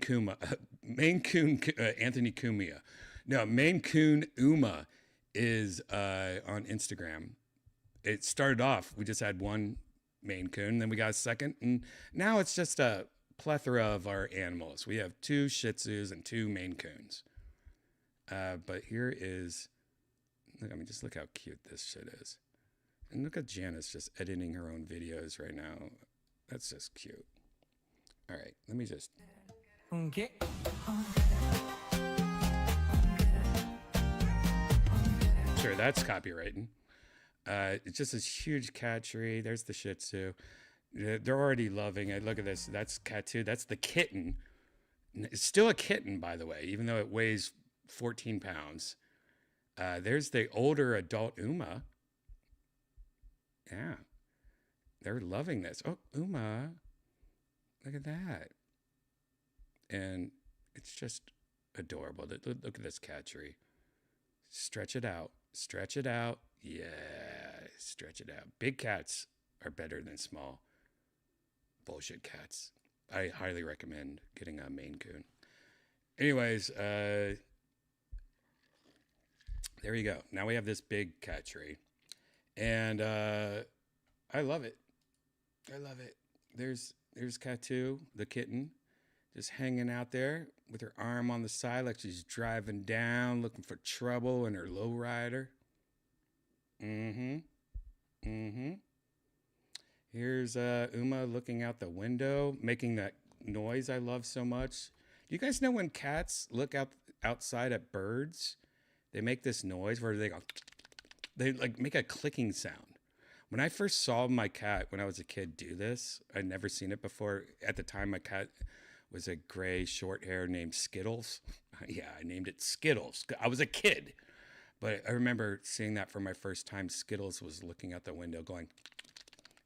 Anthony Cumia. No, Maine Coon Uma is on Instagram. It started off, we just had one Maine Coon, then we got a second, and now it's just a plethora of our animals. We have 2 Shih Tzus and 2 Maine Coons. But here is, just look how cute this shit is. And look at Janice just editing her own videos right now. That's just cute. All right, let me just. Okay. Sure, that's copywriting. It's just this huge cat tree. There's the Shih Tzu. They're already loving it. Look at this. That's cat 2. That's the kitten. It's still a kitten, by the way, even though it weighs 14 pounds. There's the older adult Uma. Yeah. They're loving this. Oh, Uma. Look at that. And it's just adorable. Look at this cat tree. Stretch it out. Stretch it out. Yeah. Stretch it out. Big cats are better than small bullshit cats. I highly recommend getting a Maine Coon. Anyways, there you go. Now we have this big cat tree. And I love it. I love it. There's cat 2, the kitten, just hanging out there with her arm on the side like she's driving down, looking for trouble in her lowrider. Here's Uma looking out the window, making that noise I love so much. Do you guys know when cats look outside at birds, they make this noise where they go, they like make a clicking sound. When I first saw my cat when I was a kid do this, I'd never seen it before. At the time, my cat was a gray short hair named Skittles. Yeah, I named it Skittles. I was a kid. But I remember seeing that for my first time. Skittles was looking out the window going,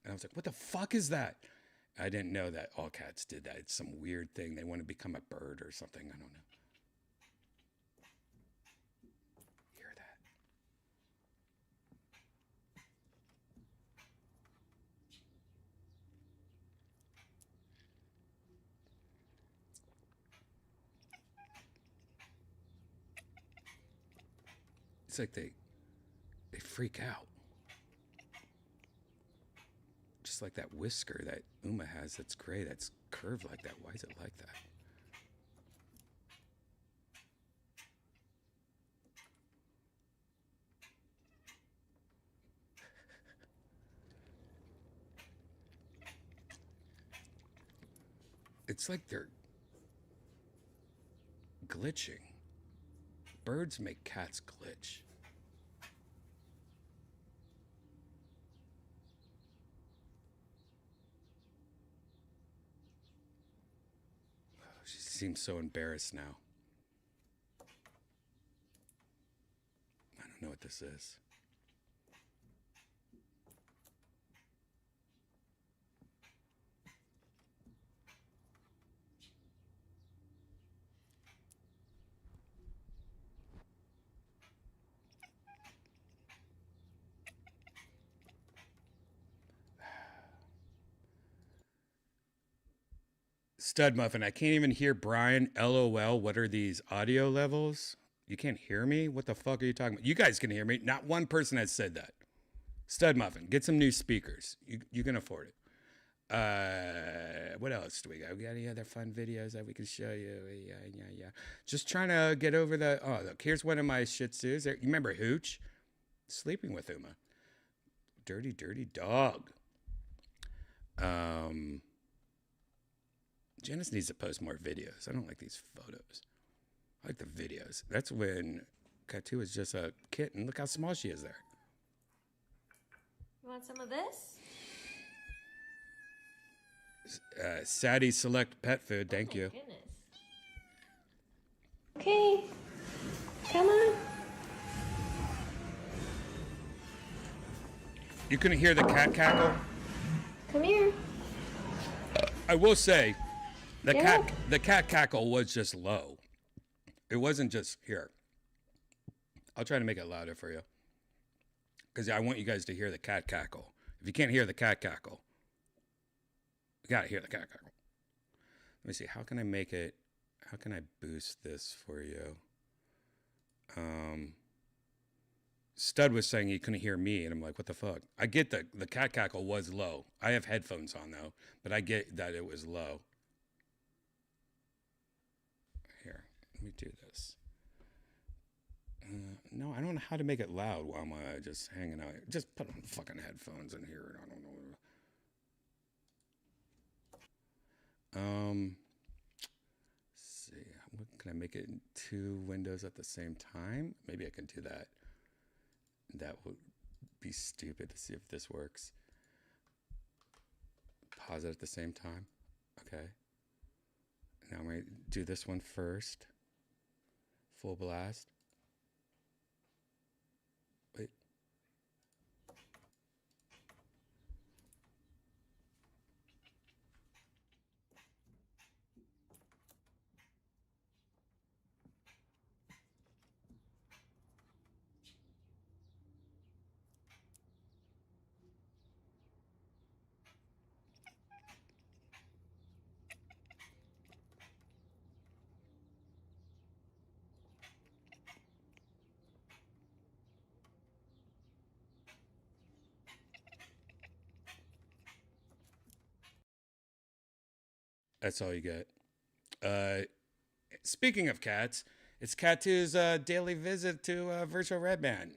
and I was like, what the fuck is that? I didn't know that all cats did that. It's some weird thing. They want to become a bird or something. I don't know. Hear that? It's like they freak out. Just like that whisker that Uma has that's gray, that's curved like that. Why is it like that? It's like they're glitching. Birds make cats glitch. She seems so embarrassed now. I don't know what this is. Stud Muffin, I can't even hear Brian. LOL, what are these audio levels? You can't hear me? What the fuck are you talking about? You guys can hear me. Not one person has said that. Stud Muffin, get some new speakers. You can afford it. What else do we got? We got any other fun videos that we can show you? Yeah. Just trying to get over the... Oh, look, here's one of my Shih Tzus. You remember Hooch? Sleeping with Uma. Dirty, dirty dog. Janice needs to post more videos. I don't like these photos. I like the videos. That's when Katu is just a kitten. Look how small she is there. You want some of this? Sadie Select Pet Food. Thank you. Goodness. Okay. Come on. You couldn't hear the cat cackle? Come here. I will say, the Yeah. cat cackle was just low. It wasn't just here. I'll try to make it louder for you, because I want you guys to hear the cat cackle. If you can't hear the cat cackle, you gotta hear the cat cackle. Let me see. How can I make it? How can I boost this for you? Stud was saying he couldn't hear me, and I'm like, what the fuck? I get that the cat cackle was low. I have headphones on though, but I get that it was low. Here, let me do this. No, I don't know how to make it loud while I'm just hanging out. Just put on fucking headphones in here. I don't know. Let's see. What, can I make it in 2 windows at the same time? Maybe I can do that. That would be stupid to see if this works. Pause it at the same time. Okay. Now I'm going to do this one first. Full blast. Wait. That's all you get. Speaking of cats, it's Cat2's daily visit to virtual Redban.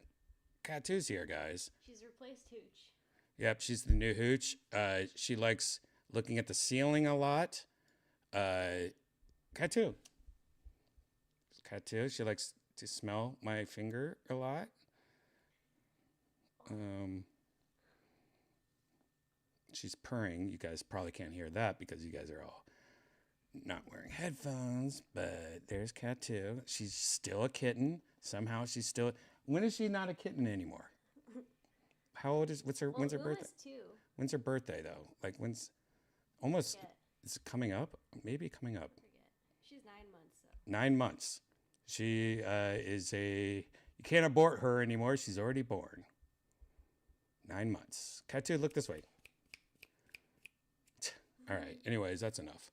Cat2's here, guys. She's replaced Hooch. Yep, she's the new Hooch. She likes looking at the ceiling a lot. Cat2. Cat2, she likes to smell my finger a lot. She's purring. You guys probably can't hear that because you guys are all not wearing headphones, but there's Cat2. She's still a kitten. Somehow she's still... When is she not a kitten anymore? How old is... when's her birthday? Was 2. When's her birthday, though? Like, when's... Almost... Is it coming up? Maybe coming up. She's 9 months, though. 9 months. She is a... You can't abort her anymore. She's already born. 9 months. Cat2, look this way. All right. Anyways, that's enough.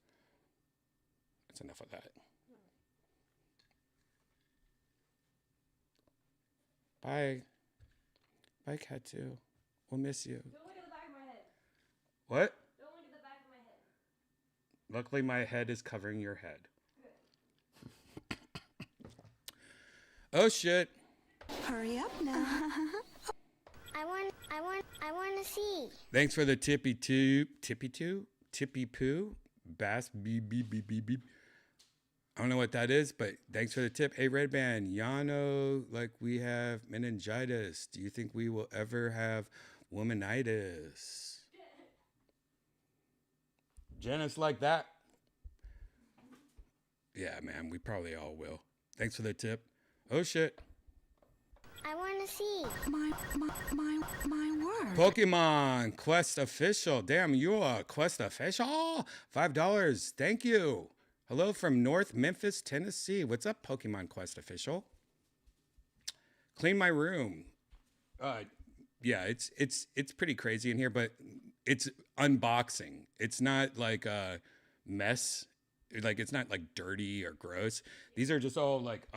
That's enough of that. Bye. Bye, Cat2. We'll miss you. Don't look at the back of my head. What? Don't look at the back of my head. Luckily, my head is covering your head. Oh, shit. Hurry up now. I want to see. Thanks for the tippy poo, bass, beep, beep, beep, beep, beep. I don't know what that is, but thanks for the tip. Hey, Redban, Yano, like we have meningitis. Do you think we will ever have womanitis? Janice like that. Yeah, man, we probably all will. Thanks for the tip. Oh, shit. I want to see. My word. Pokemon Quest Official. Damn, you're a Quest Official? $5. Thank you. Hello from North Memphis, Tennessee. What's up, Pokemon Quest Official? Clean my room. Yeah, it's pretty crazy in here, but it's unboxing. It's not like a mess. Like, it's not like dirty or gross. These are just all like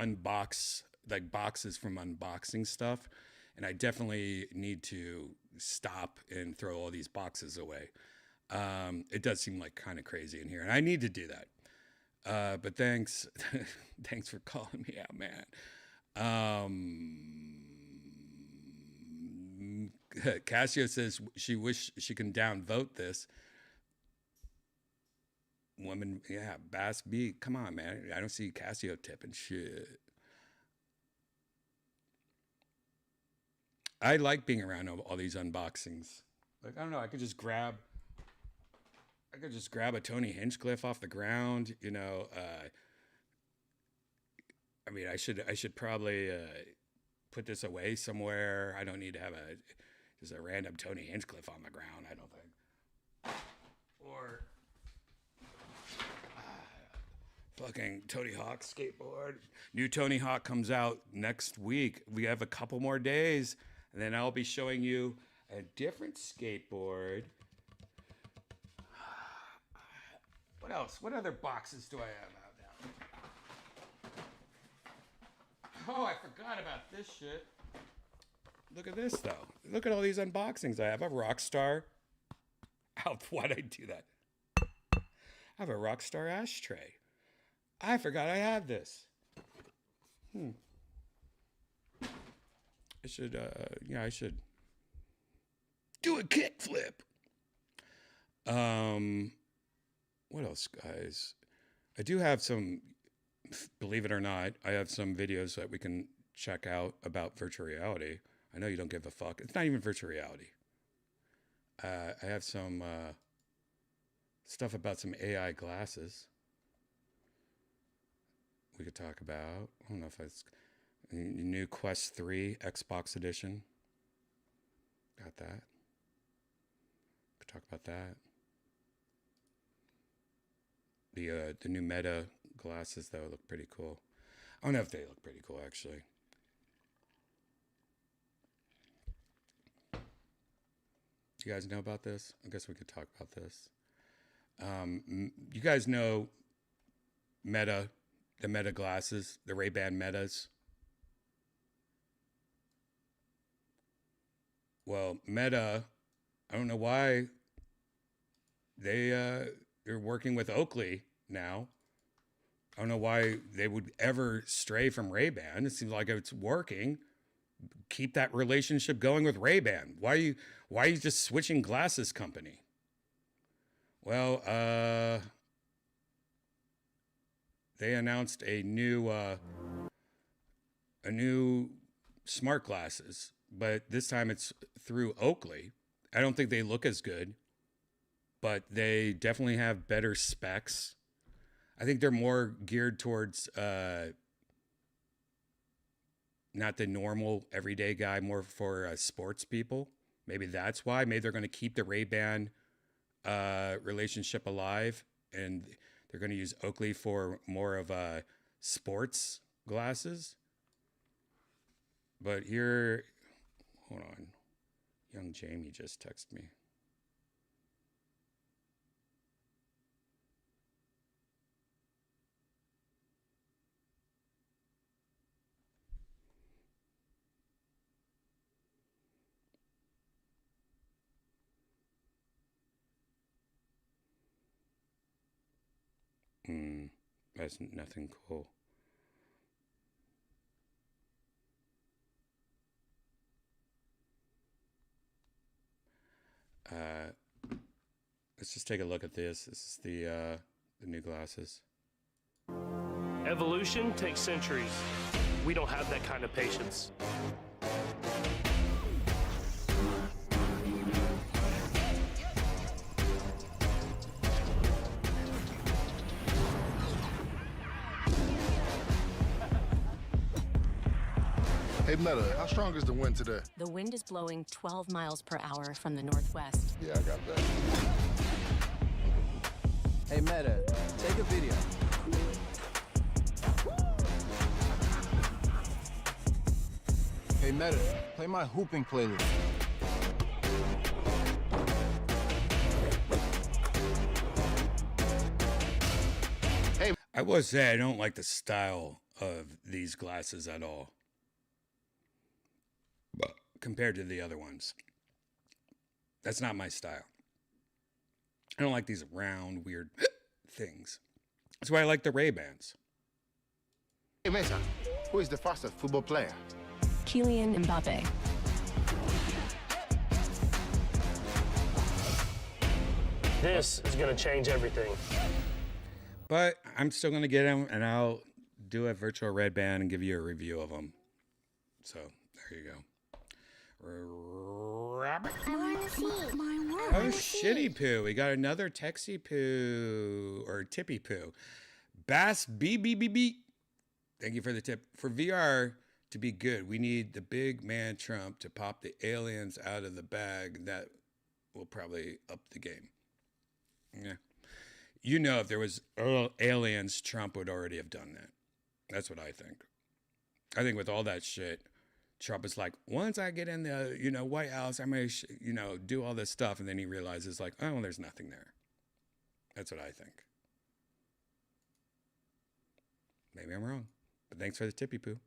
like boxes from unboxing stuff. And I definitely need to stop and throw all these boxes away. It does seem like kind of crazy in here, and I need to do that. But thanks for calling me out, man. Cassio says she wish she can downvote this. Woman, yeah, Bass B, come on, man. I don't see Cassio tipping shit. I like being around all these unboxings. Like, I don't know, I could just grab a Tony Hinchcliffe off the ground, you know. I mean, I should probably put this away somewhere. I don't need to have a just a random Tony Hinchcliffe on the ground, I don't think. Or fucking Tony Hawk skateboard. New Tony Hawk comes out next week. We have a couple more days, and then I'll be showing you a different skateboard. What else? What other boxes do I have out now? Oh, I forgot about this shit. Look at this, though. Look at all these unboxings I have. I have a Rockstar. Why'd I do that? I have a Rockstar ashtray. I forgot I had this. I should, I should do a kickflip. What else, guys? I do have some, believe it or not, I have some videos that we can check out about virtual reality. I know you don't give a fuck. It's not even virtual reality. I have some stuff about some AI glasses we could talk about. I don't know if it's new Quest 3 Xbox edition. Got that. Could talk about that. The new Meta glasses, though, look pretty cool. I don't know if they look pretty cool, actually. You guys know about this? I guess we could talk about this. You guys know Meta, the Meta glasses, the Ray-Ban Metas? Well, Meta, I don't know why they're working with Oakley now. I don't know why they would ever stray from Ray-Ban. It seems like it's working. Keep that relationship going with Ray-Ban. Why are you just switching glasses company? Well, they announced a new smart glasses, but this time it's through Oakley. I don't think they look as good, but they definitely have better specs. I think they're more geared towards not the normal everyday guy, more for sports people. Maybe that's why. Maybe they're going to keep the Ray-Ban relationship alive, and they're going to use Oakley for more of sports glasses. But here, hold on. Young Jamie just texted me. That's nothing cool. Let's just take a look at this. This is the new glasses. Evolution takes centuries. We don't have that kind of patience. Hey, Meta, how strong is the wind today? The wind is blowing 12 miles per hour from the northwest. Yeah, I got that. Hey, Meta, take a video. Hey, Meta, play my hooping playlist. Hey, I will say I don't like the style of these glasses at all, but compared to the other ones. That's not my style. I don't like these round, weird things. That's why I like the Ray-Bans. Hey, Mesa, who is the fastest football player? Kylian Mbappe. This is going to change everything. But I'm still going to get them, and I'll do a virtual Redban and give you a review of them. So, there you go. Rabbit. Oh, shitty poo. We got another Texie poo, or tippy poo. Bass BBBB. Thank you for the tip. For VR, to be good. We need the big man Trump to pop the aliens out of the bag. That will probably up the game. Yeah. You know, if there was aliens, Trump would already have done that. That's what I think. I think with all that shit, Trump is like, once I get in the, White House, I'm going to, do all this stuff. And then he realizes like, oh, there's nothing there. That's what I think. Maybe I'm wrong, but thanks for the tippy poo.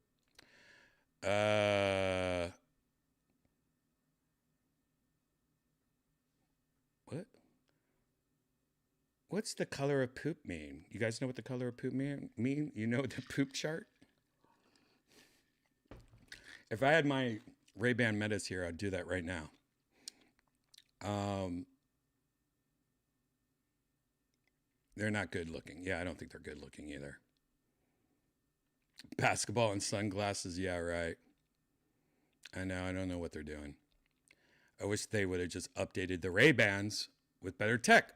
What? What's the color of poop mean? You guys know what the color of poop mean? You know the poop chart? If I had my Ray-Ban Metas here, I'd do that right now. They're not good looking. Yeah, I don't think they're good looking either. Basketball and sunglasses. Yeah, right. I know. I don't know what they're doing. I wish they would have just updated the Ray-Bans with better tech.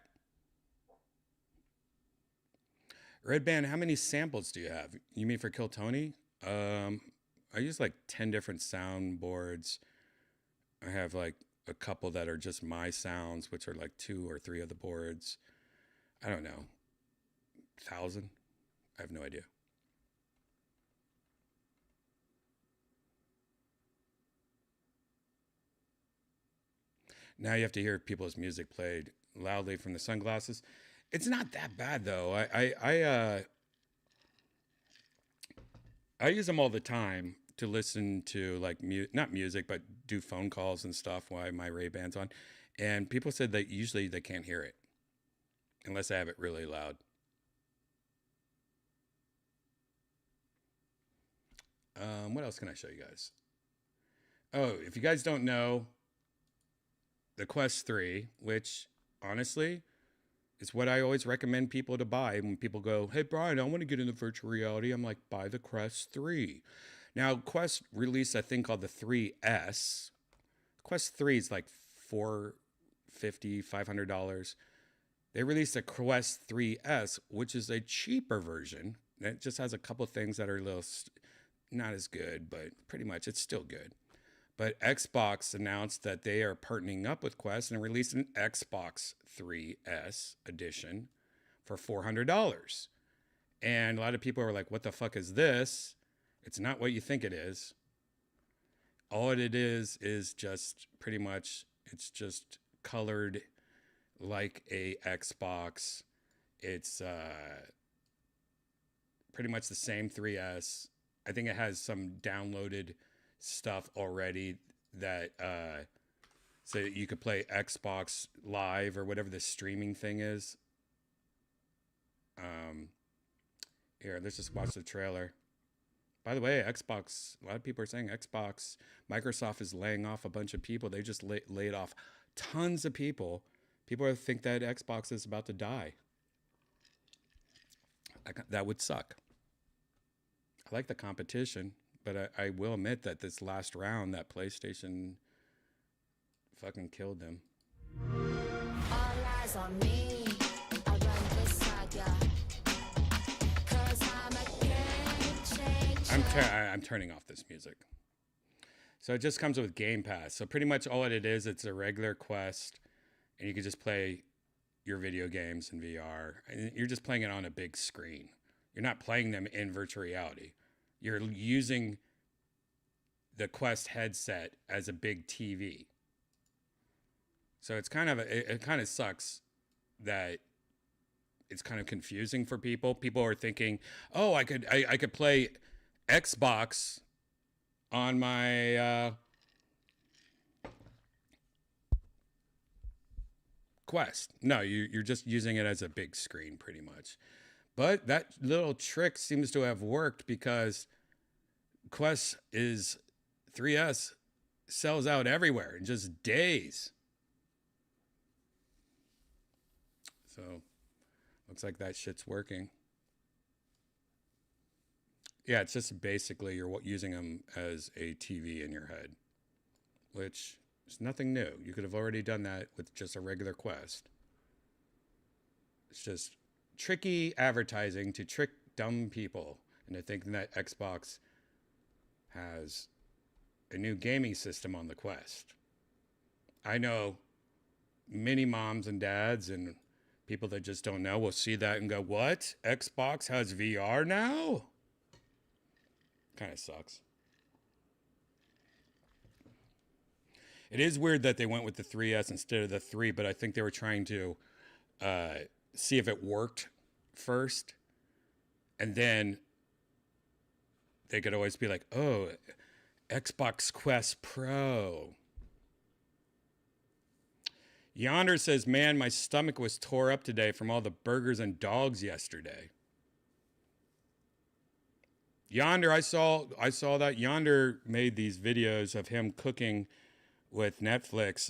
Redban, how many samples do you have? You mean for Kill Tony? I use like 10 different soundboards. I have like a couple that are just my sounds, which are like 2 or 3 of the boards. I don't know. 1,000? I have no idea. Now you have to hear people's music played loudly from the sunglasses. It's not that bad though. I use them all the time to listen to like not music, but do phone calls and stuff while my Ray-Ban's on. And people said that usually they can't hear it unless I have it really loud. What else can I show you guys? Oh, if you guys don't know, the Quest 3, which honestly is what I always recommend people to buy when people go, hey, Brian, I want to get into virtual reality. I'm like, buy the Quest 3. Now, Quest released a thing called the 3S. Quest 3 is like $450, $500. They released a Quest 3S, which is a cheaper version. It just has a couple things that are a little not as good, but pretty much it's still good. But Xbox announced that they are partnering up with Quest and released an Xbox 3S edition for $400. And a lot of people are like, what the fuck is this? It's not what you think it is. All it is just pretty much, it's just colored like a Xbox. It's pretty much the same 3S. I think it has some downloaded stuff already that so you could play Xbox Live or whatever the streaming thing is. Here, let's just watch the trailer. By the way, Xbox, a lot of people are saying Xbox, Microsoft is laying off a bunch of people. They just laid off tons of people. People think that Xbox is about to die. That would suck. I like the competition, but I will admit that this last round, that PlayStation fucking killed them. All eyes on me. I run this saga. 'Cause I'm a game changer. I'm turning off this music. So it just comes with Game Pass. So pretty much all it is, it's a regular Quest, and you can just play your video games in VR. And you're just playing it on a big screen. You're not playing them in virtual reality. You're using the Quest headset as a big TV. So it's kind of it kind of sucks that it's kind of confusing for people. People are thinking, "Oh, I could play Xbox on my Quest." No, you're just using it as a big screen pretty much. But that little trick seems to have worked because Quest 3S sells out everywhere in just days. So looks like that shit's working. Yeah, it's just basically you're using them as a TV in your head, which is nothing new. You could have already done that with just a regular Quest. It's just tricky advertising to trick dumb people into thinking that Xbox has a new gaming system on the Quest. I know many moms and dads and people that just don't know will see that and go, what? Xbox has VR now? Kind of sucks. It is weird that they went with the 3S instead of the 3, but I think they were trying to see if it worked first. And then they could always be like, oh, Xbox Quest Pro. Yonder says, man, my stomach was tore up today from all the burgers and dogs yesterday. Yonder, I saw that Yonder made these videos of him cooking with Netflix,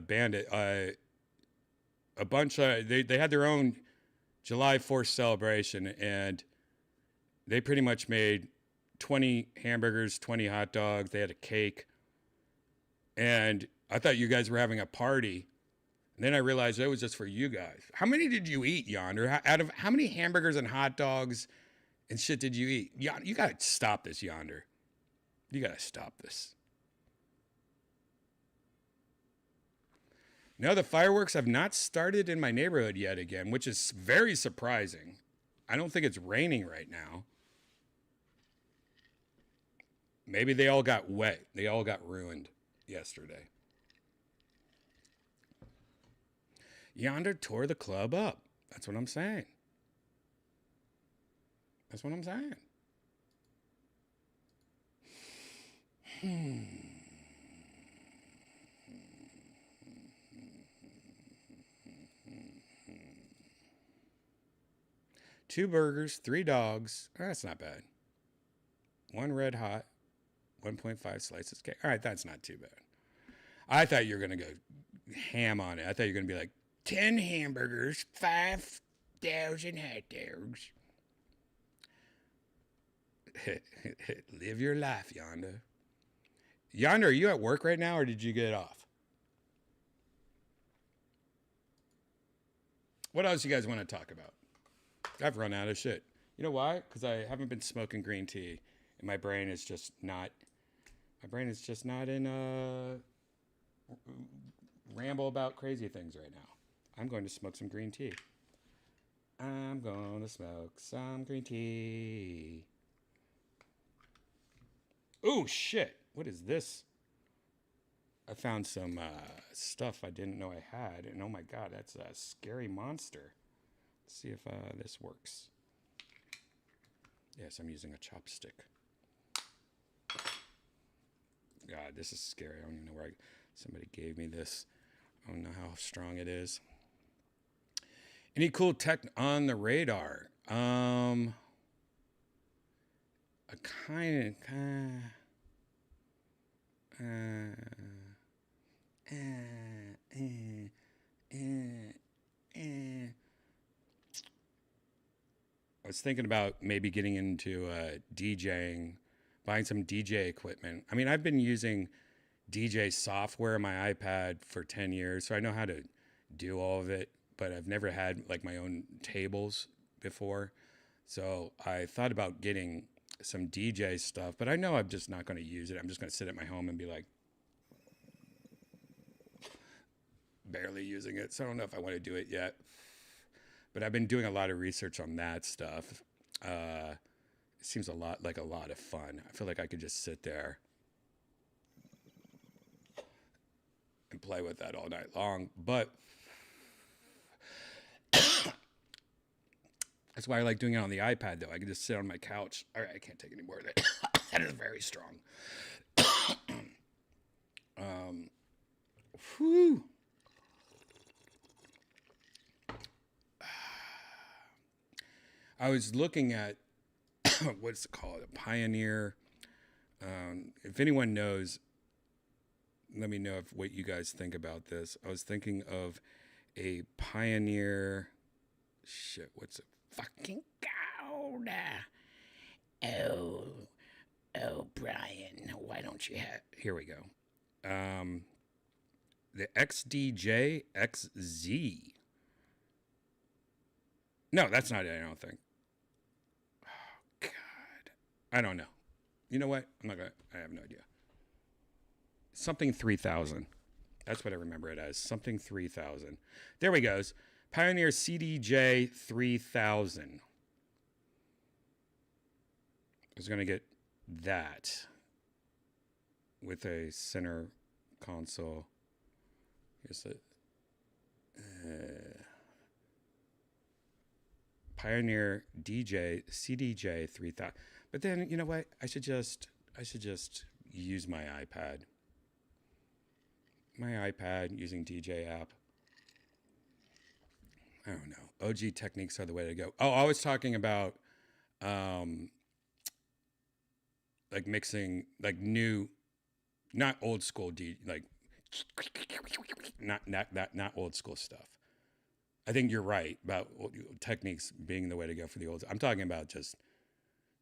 Bandit. A bunch of, they had their own July 4th celebration, and they pretty much made 20 hamburgers, 20 hot dogs. They had a cake. And I thought you guys were having a party. And then I realized it was just for you guys. How many did you eat, Yonder? Out of how many hamburgers and hot dogs and shit did you eat? You got to stop this, Yonder. You got to stop this. No, the fireworks have not started in my neighborhood yet again, which is very surprising. I don't think it's raining right now. Maybe they all got wet. They all got ruined yesterday. Yonder tore the club up. That's what I'm saying. That's what I'm saying. Two burgers, 3 dogs. That's not bad. 1 red hot, 1.5 slices cake. All right, that's not too bad. I thought you were going to go ham on it. I thought you were going to be like, 10 hamburgers, 5,000 hot dogs. Live your life, Yonder. Yonder, are you at work right now or did you get off? What else you guys want to talk about? I've run out of shit. You know why? Because I haven't been smoking green tea and my brain is just not in ramble about crazy things right now. I'm going to smoke some green tea. I'm going to smoke some green tea. Oh, shit. What is this? I found some stuff I didn't know I had. And oh my God, that's a scary monster. Let's see if this works. Yes, I'm using a chopstick. God, this is scary. I don't even know where somebody gave me this. I don't know how strong it is. Any cool tech on the radar? A kind of. I was thinking about maybe getting into DJing, buying some DJ equipment. I mean, I've been using DJ software on my iPad for 10 years, so I know how to do all of it, but I've never had like my own tables before. So I thought about getting some DJ stuff, but I know I'm just not going to use it. I'm just going to sit at my home and be like, barely using it. So I don't know if I want to do it yet. But I've been doing a lot of research on that stuff. It seems a lot of fun. I feel like I could just sit there and play with that all night long. But that's why I like doing it on the iPad, though. I can just sit on my couch. All right, I can't take any more of that. That is very strong. Whew. I was looking at, what's it called? A Pioneer. If anyone knows, let me know what you guys think about this. I was thinking of a Pioneer. Shit, what's it fucking called? Oh, Brian, why don't you have... Here we go. The XDJ XZ. No, that's not it, I don't think. Oh, God. I don't know. You know what? I have no idea. Something 3000. That's what I remember it as. Something 3000. There we goes. Pioneer CDJ 3000. I was going to get that with a center console. Here's a Pioneer CDJ 3000. But then, you know what? I should just use my iPad. My iPad using DJ app. I don't know. OG techniques are the way to go. Oh, I was talking about like mixing like new, not old school like not old school stuff. I think you're right about techniques being the way to go for the old. I'm talking about just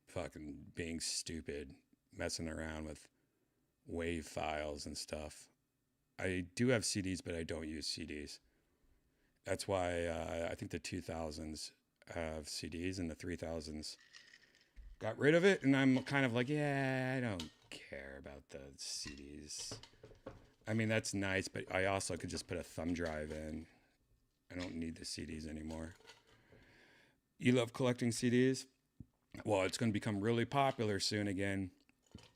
fucking being stupid, messing around with wave files and stuff. I do have CDs, but I don't use CDs. That's why I think the 2000s have CDs and the 3000s got rid of it. And I'm kind of like, yeah, I don't care about the CDs. I mean, that's nice, but I also could just put a thumb drive in. I don't need the CDs anymore. You love collecting CDs? Well, it's going to become really popular soon again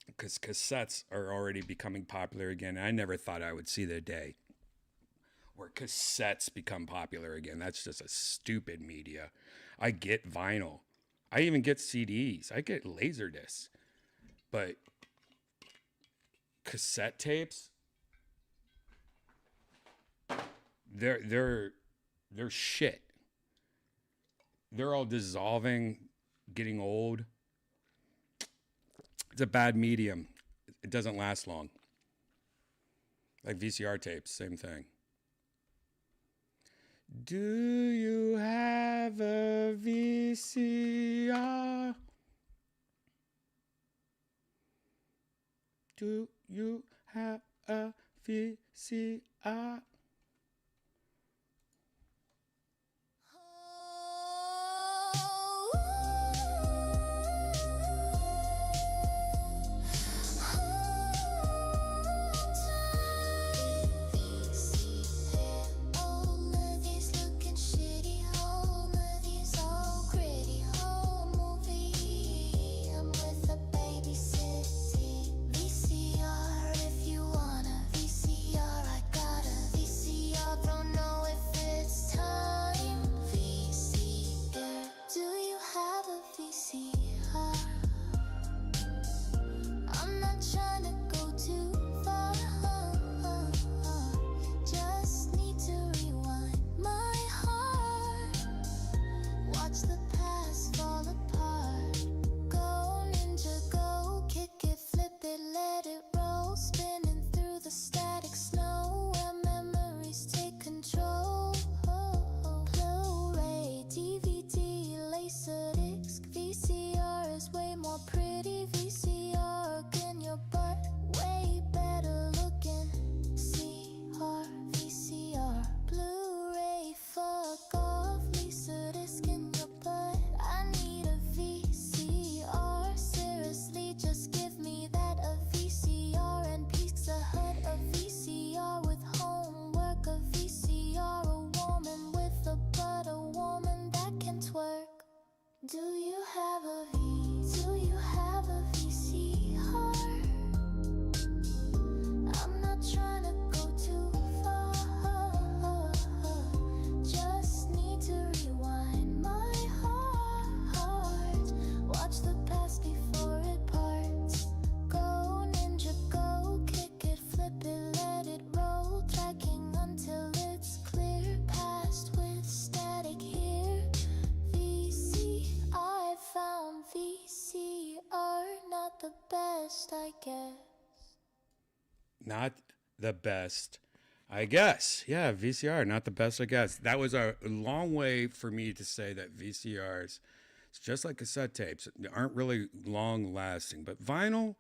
because cassettes are already becoming popular again. I never thought I would see the day where cassettes become popular again. That's just a stupid media. I get vinyl. I even get CDs. I get Laserdiscs. But cassette tapes, they're shit. They're all dissolving, getting old. It's a bad medium. It doesn't last long. Like VCR tapes, same thing. Do you have a VCR? Do you have a VCR? Not the best, I guess. Yeah, VCR, not the best, I guess. That was a long way for me to say that VCRs, it's just like cassette tapes, they aren't really long lasting. But vinyl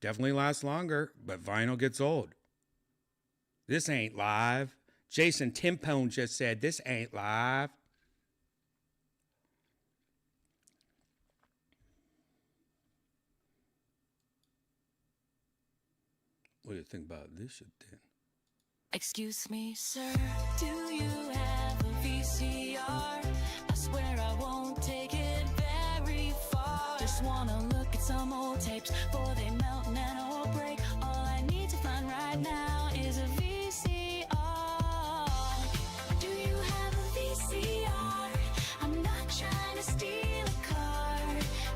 definitely lasts longer, but vinyl gets old. This ain't live. Jason Timpone just said, this ain't live. What do you think about this shit then? Excuse me, sir, do you have a VCR? I swear I won't take it very far. Just wanna look at some old tapes before they melt and or break. All I need to find right now is a VCR. Do you have a VCR? I'm not trying to steal a car.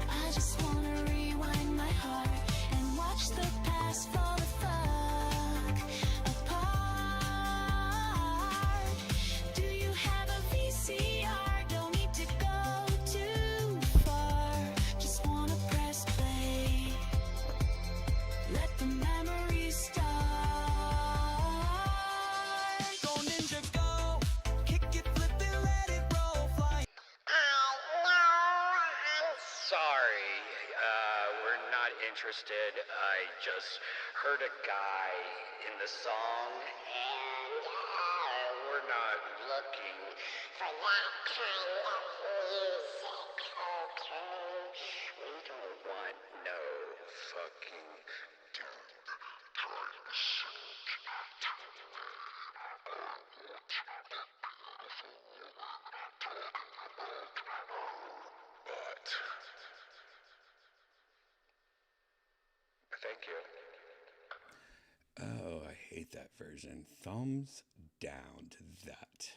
I just wanna rewind my heart and watch the past fall the fuck apart. Do you have a VCR? Don't need to go too far. Just wanna press play. Let the memories start. Go ninja go, kick it, flip it, let it roll, fly. Sorry, we're not interested. I just heard a guy in the song, and we're not looking for that kind of music, okay? We don't want no fucking but thank you. Oh, I hate that version. Thumbs down to that.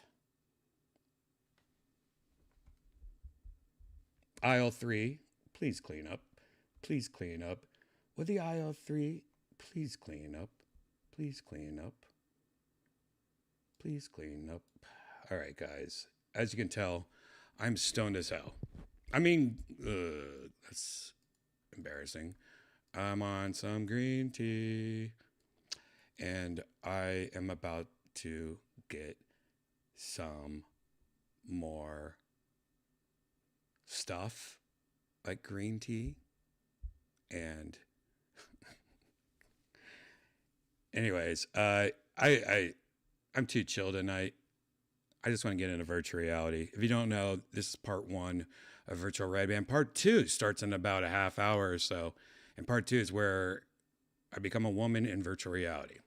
Aisle 3, please clean up. Please clean up. With the aisle 3, please clean up. Please clean up. Please clean up. All right, guys. As you can tell, I'm stoned as hell. I mean, that's embarrassing. I'm on some green tea. And I am about to get some more stuff like green tea. And anyways, I'm too chill tonight. I just want to get into virtual reality. If you don't know, this is part 1 of virtual Redban. Part 2 starts in about a half hour or so. And part 2 is where I become a woman in virtual reality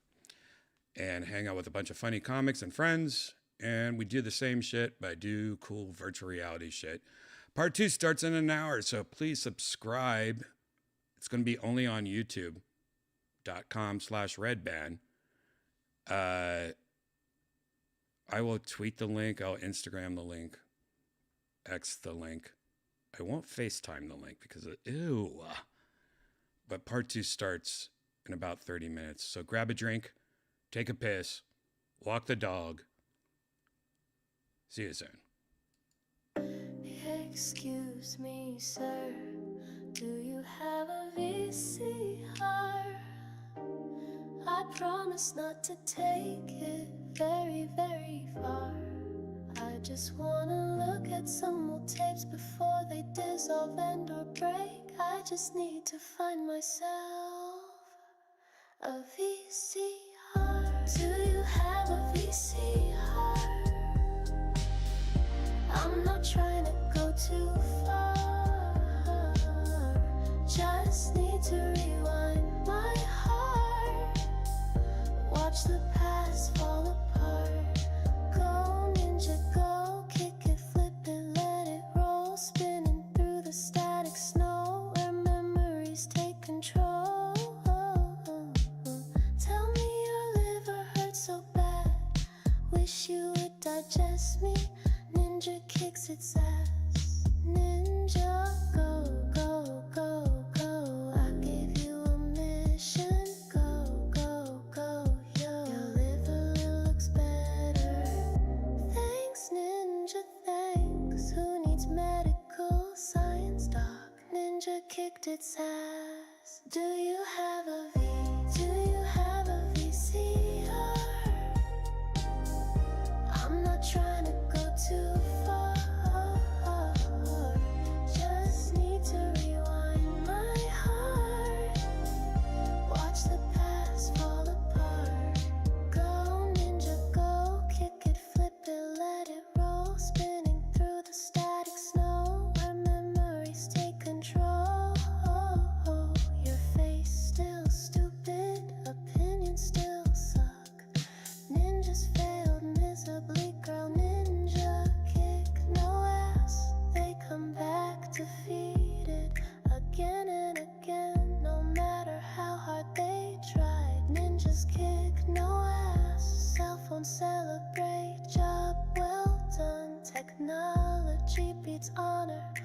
and hang out with a bunch of funny comics and friends. And we do the same shit, but I do cool virtual reality shit. Part 2 starts in an hour, so please subscribe. It's going to be only on youtube.com/Redban. I will tweet the link. I'll Instagram the link. X the link. I won't FaceTime the link because ew. But part 2 starts in about 30 minutes. So grab a drink, take a piss, walk the dog. See you soon. Excuse me, sir, do you have a VCR? I promise not to take it very, very far. I just wanna look at some old tapes before they dissolve and or break. I just need to find myself a VCR. Do you have a VCR? I'm not trying to go too far. Just need to rewind my heart. Watch the past fall apart. Go ninja go, kick it, flip it, let it roll. Spinning through the static snow where memories take control. Tell me your liver hurts so bad. Wish you would digest me. Ninja kicks its ass. Ninja go, go, go, go. I gave you a mission. Go, go, go, yo. Your liver looks better. Thanks, Ninja, thanks. Who needs medical science, doc? Ninja kicked its ass. Do you have a Do you have a VCR? I'm not trying to go too far. Just need to rewind my heart. Watch the past fall apart. Go ninja go, kick it, flip it, let it roll. Spinning through the static snow where memories take control. Your face still stupid, opinion honor.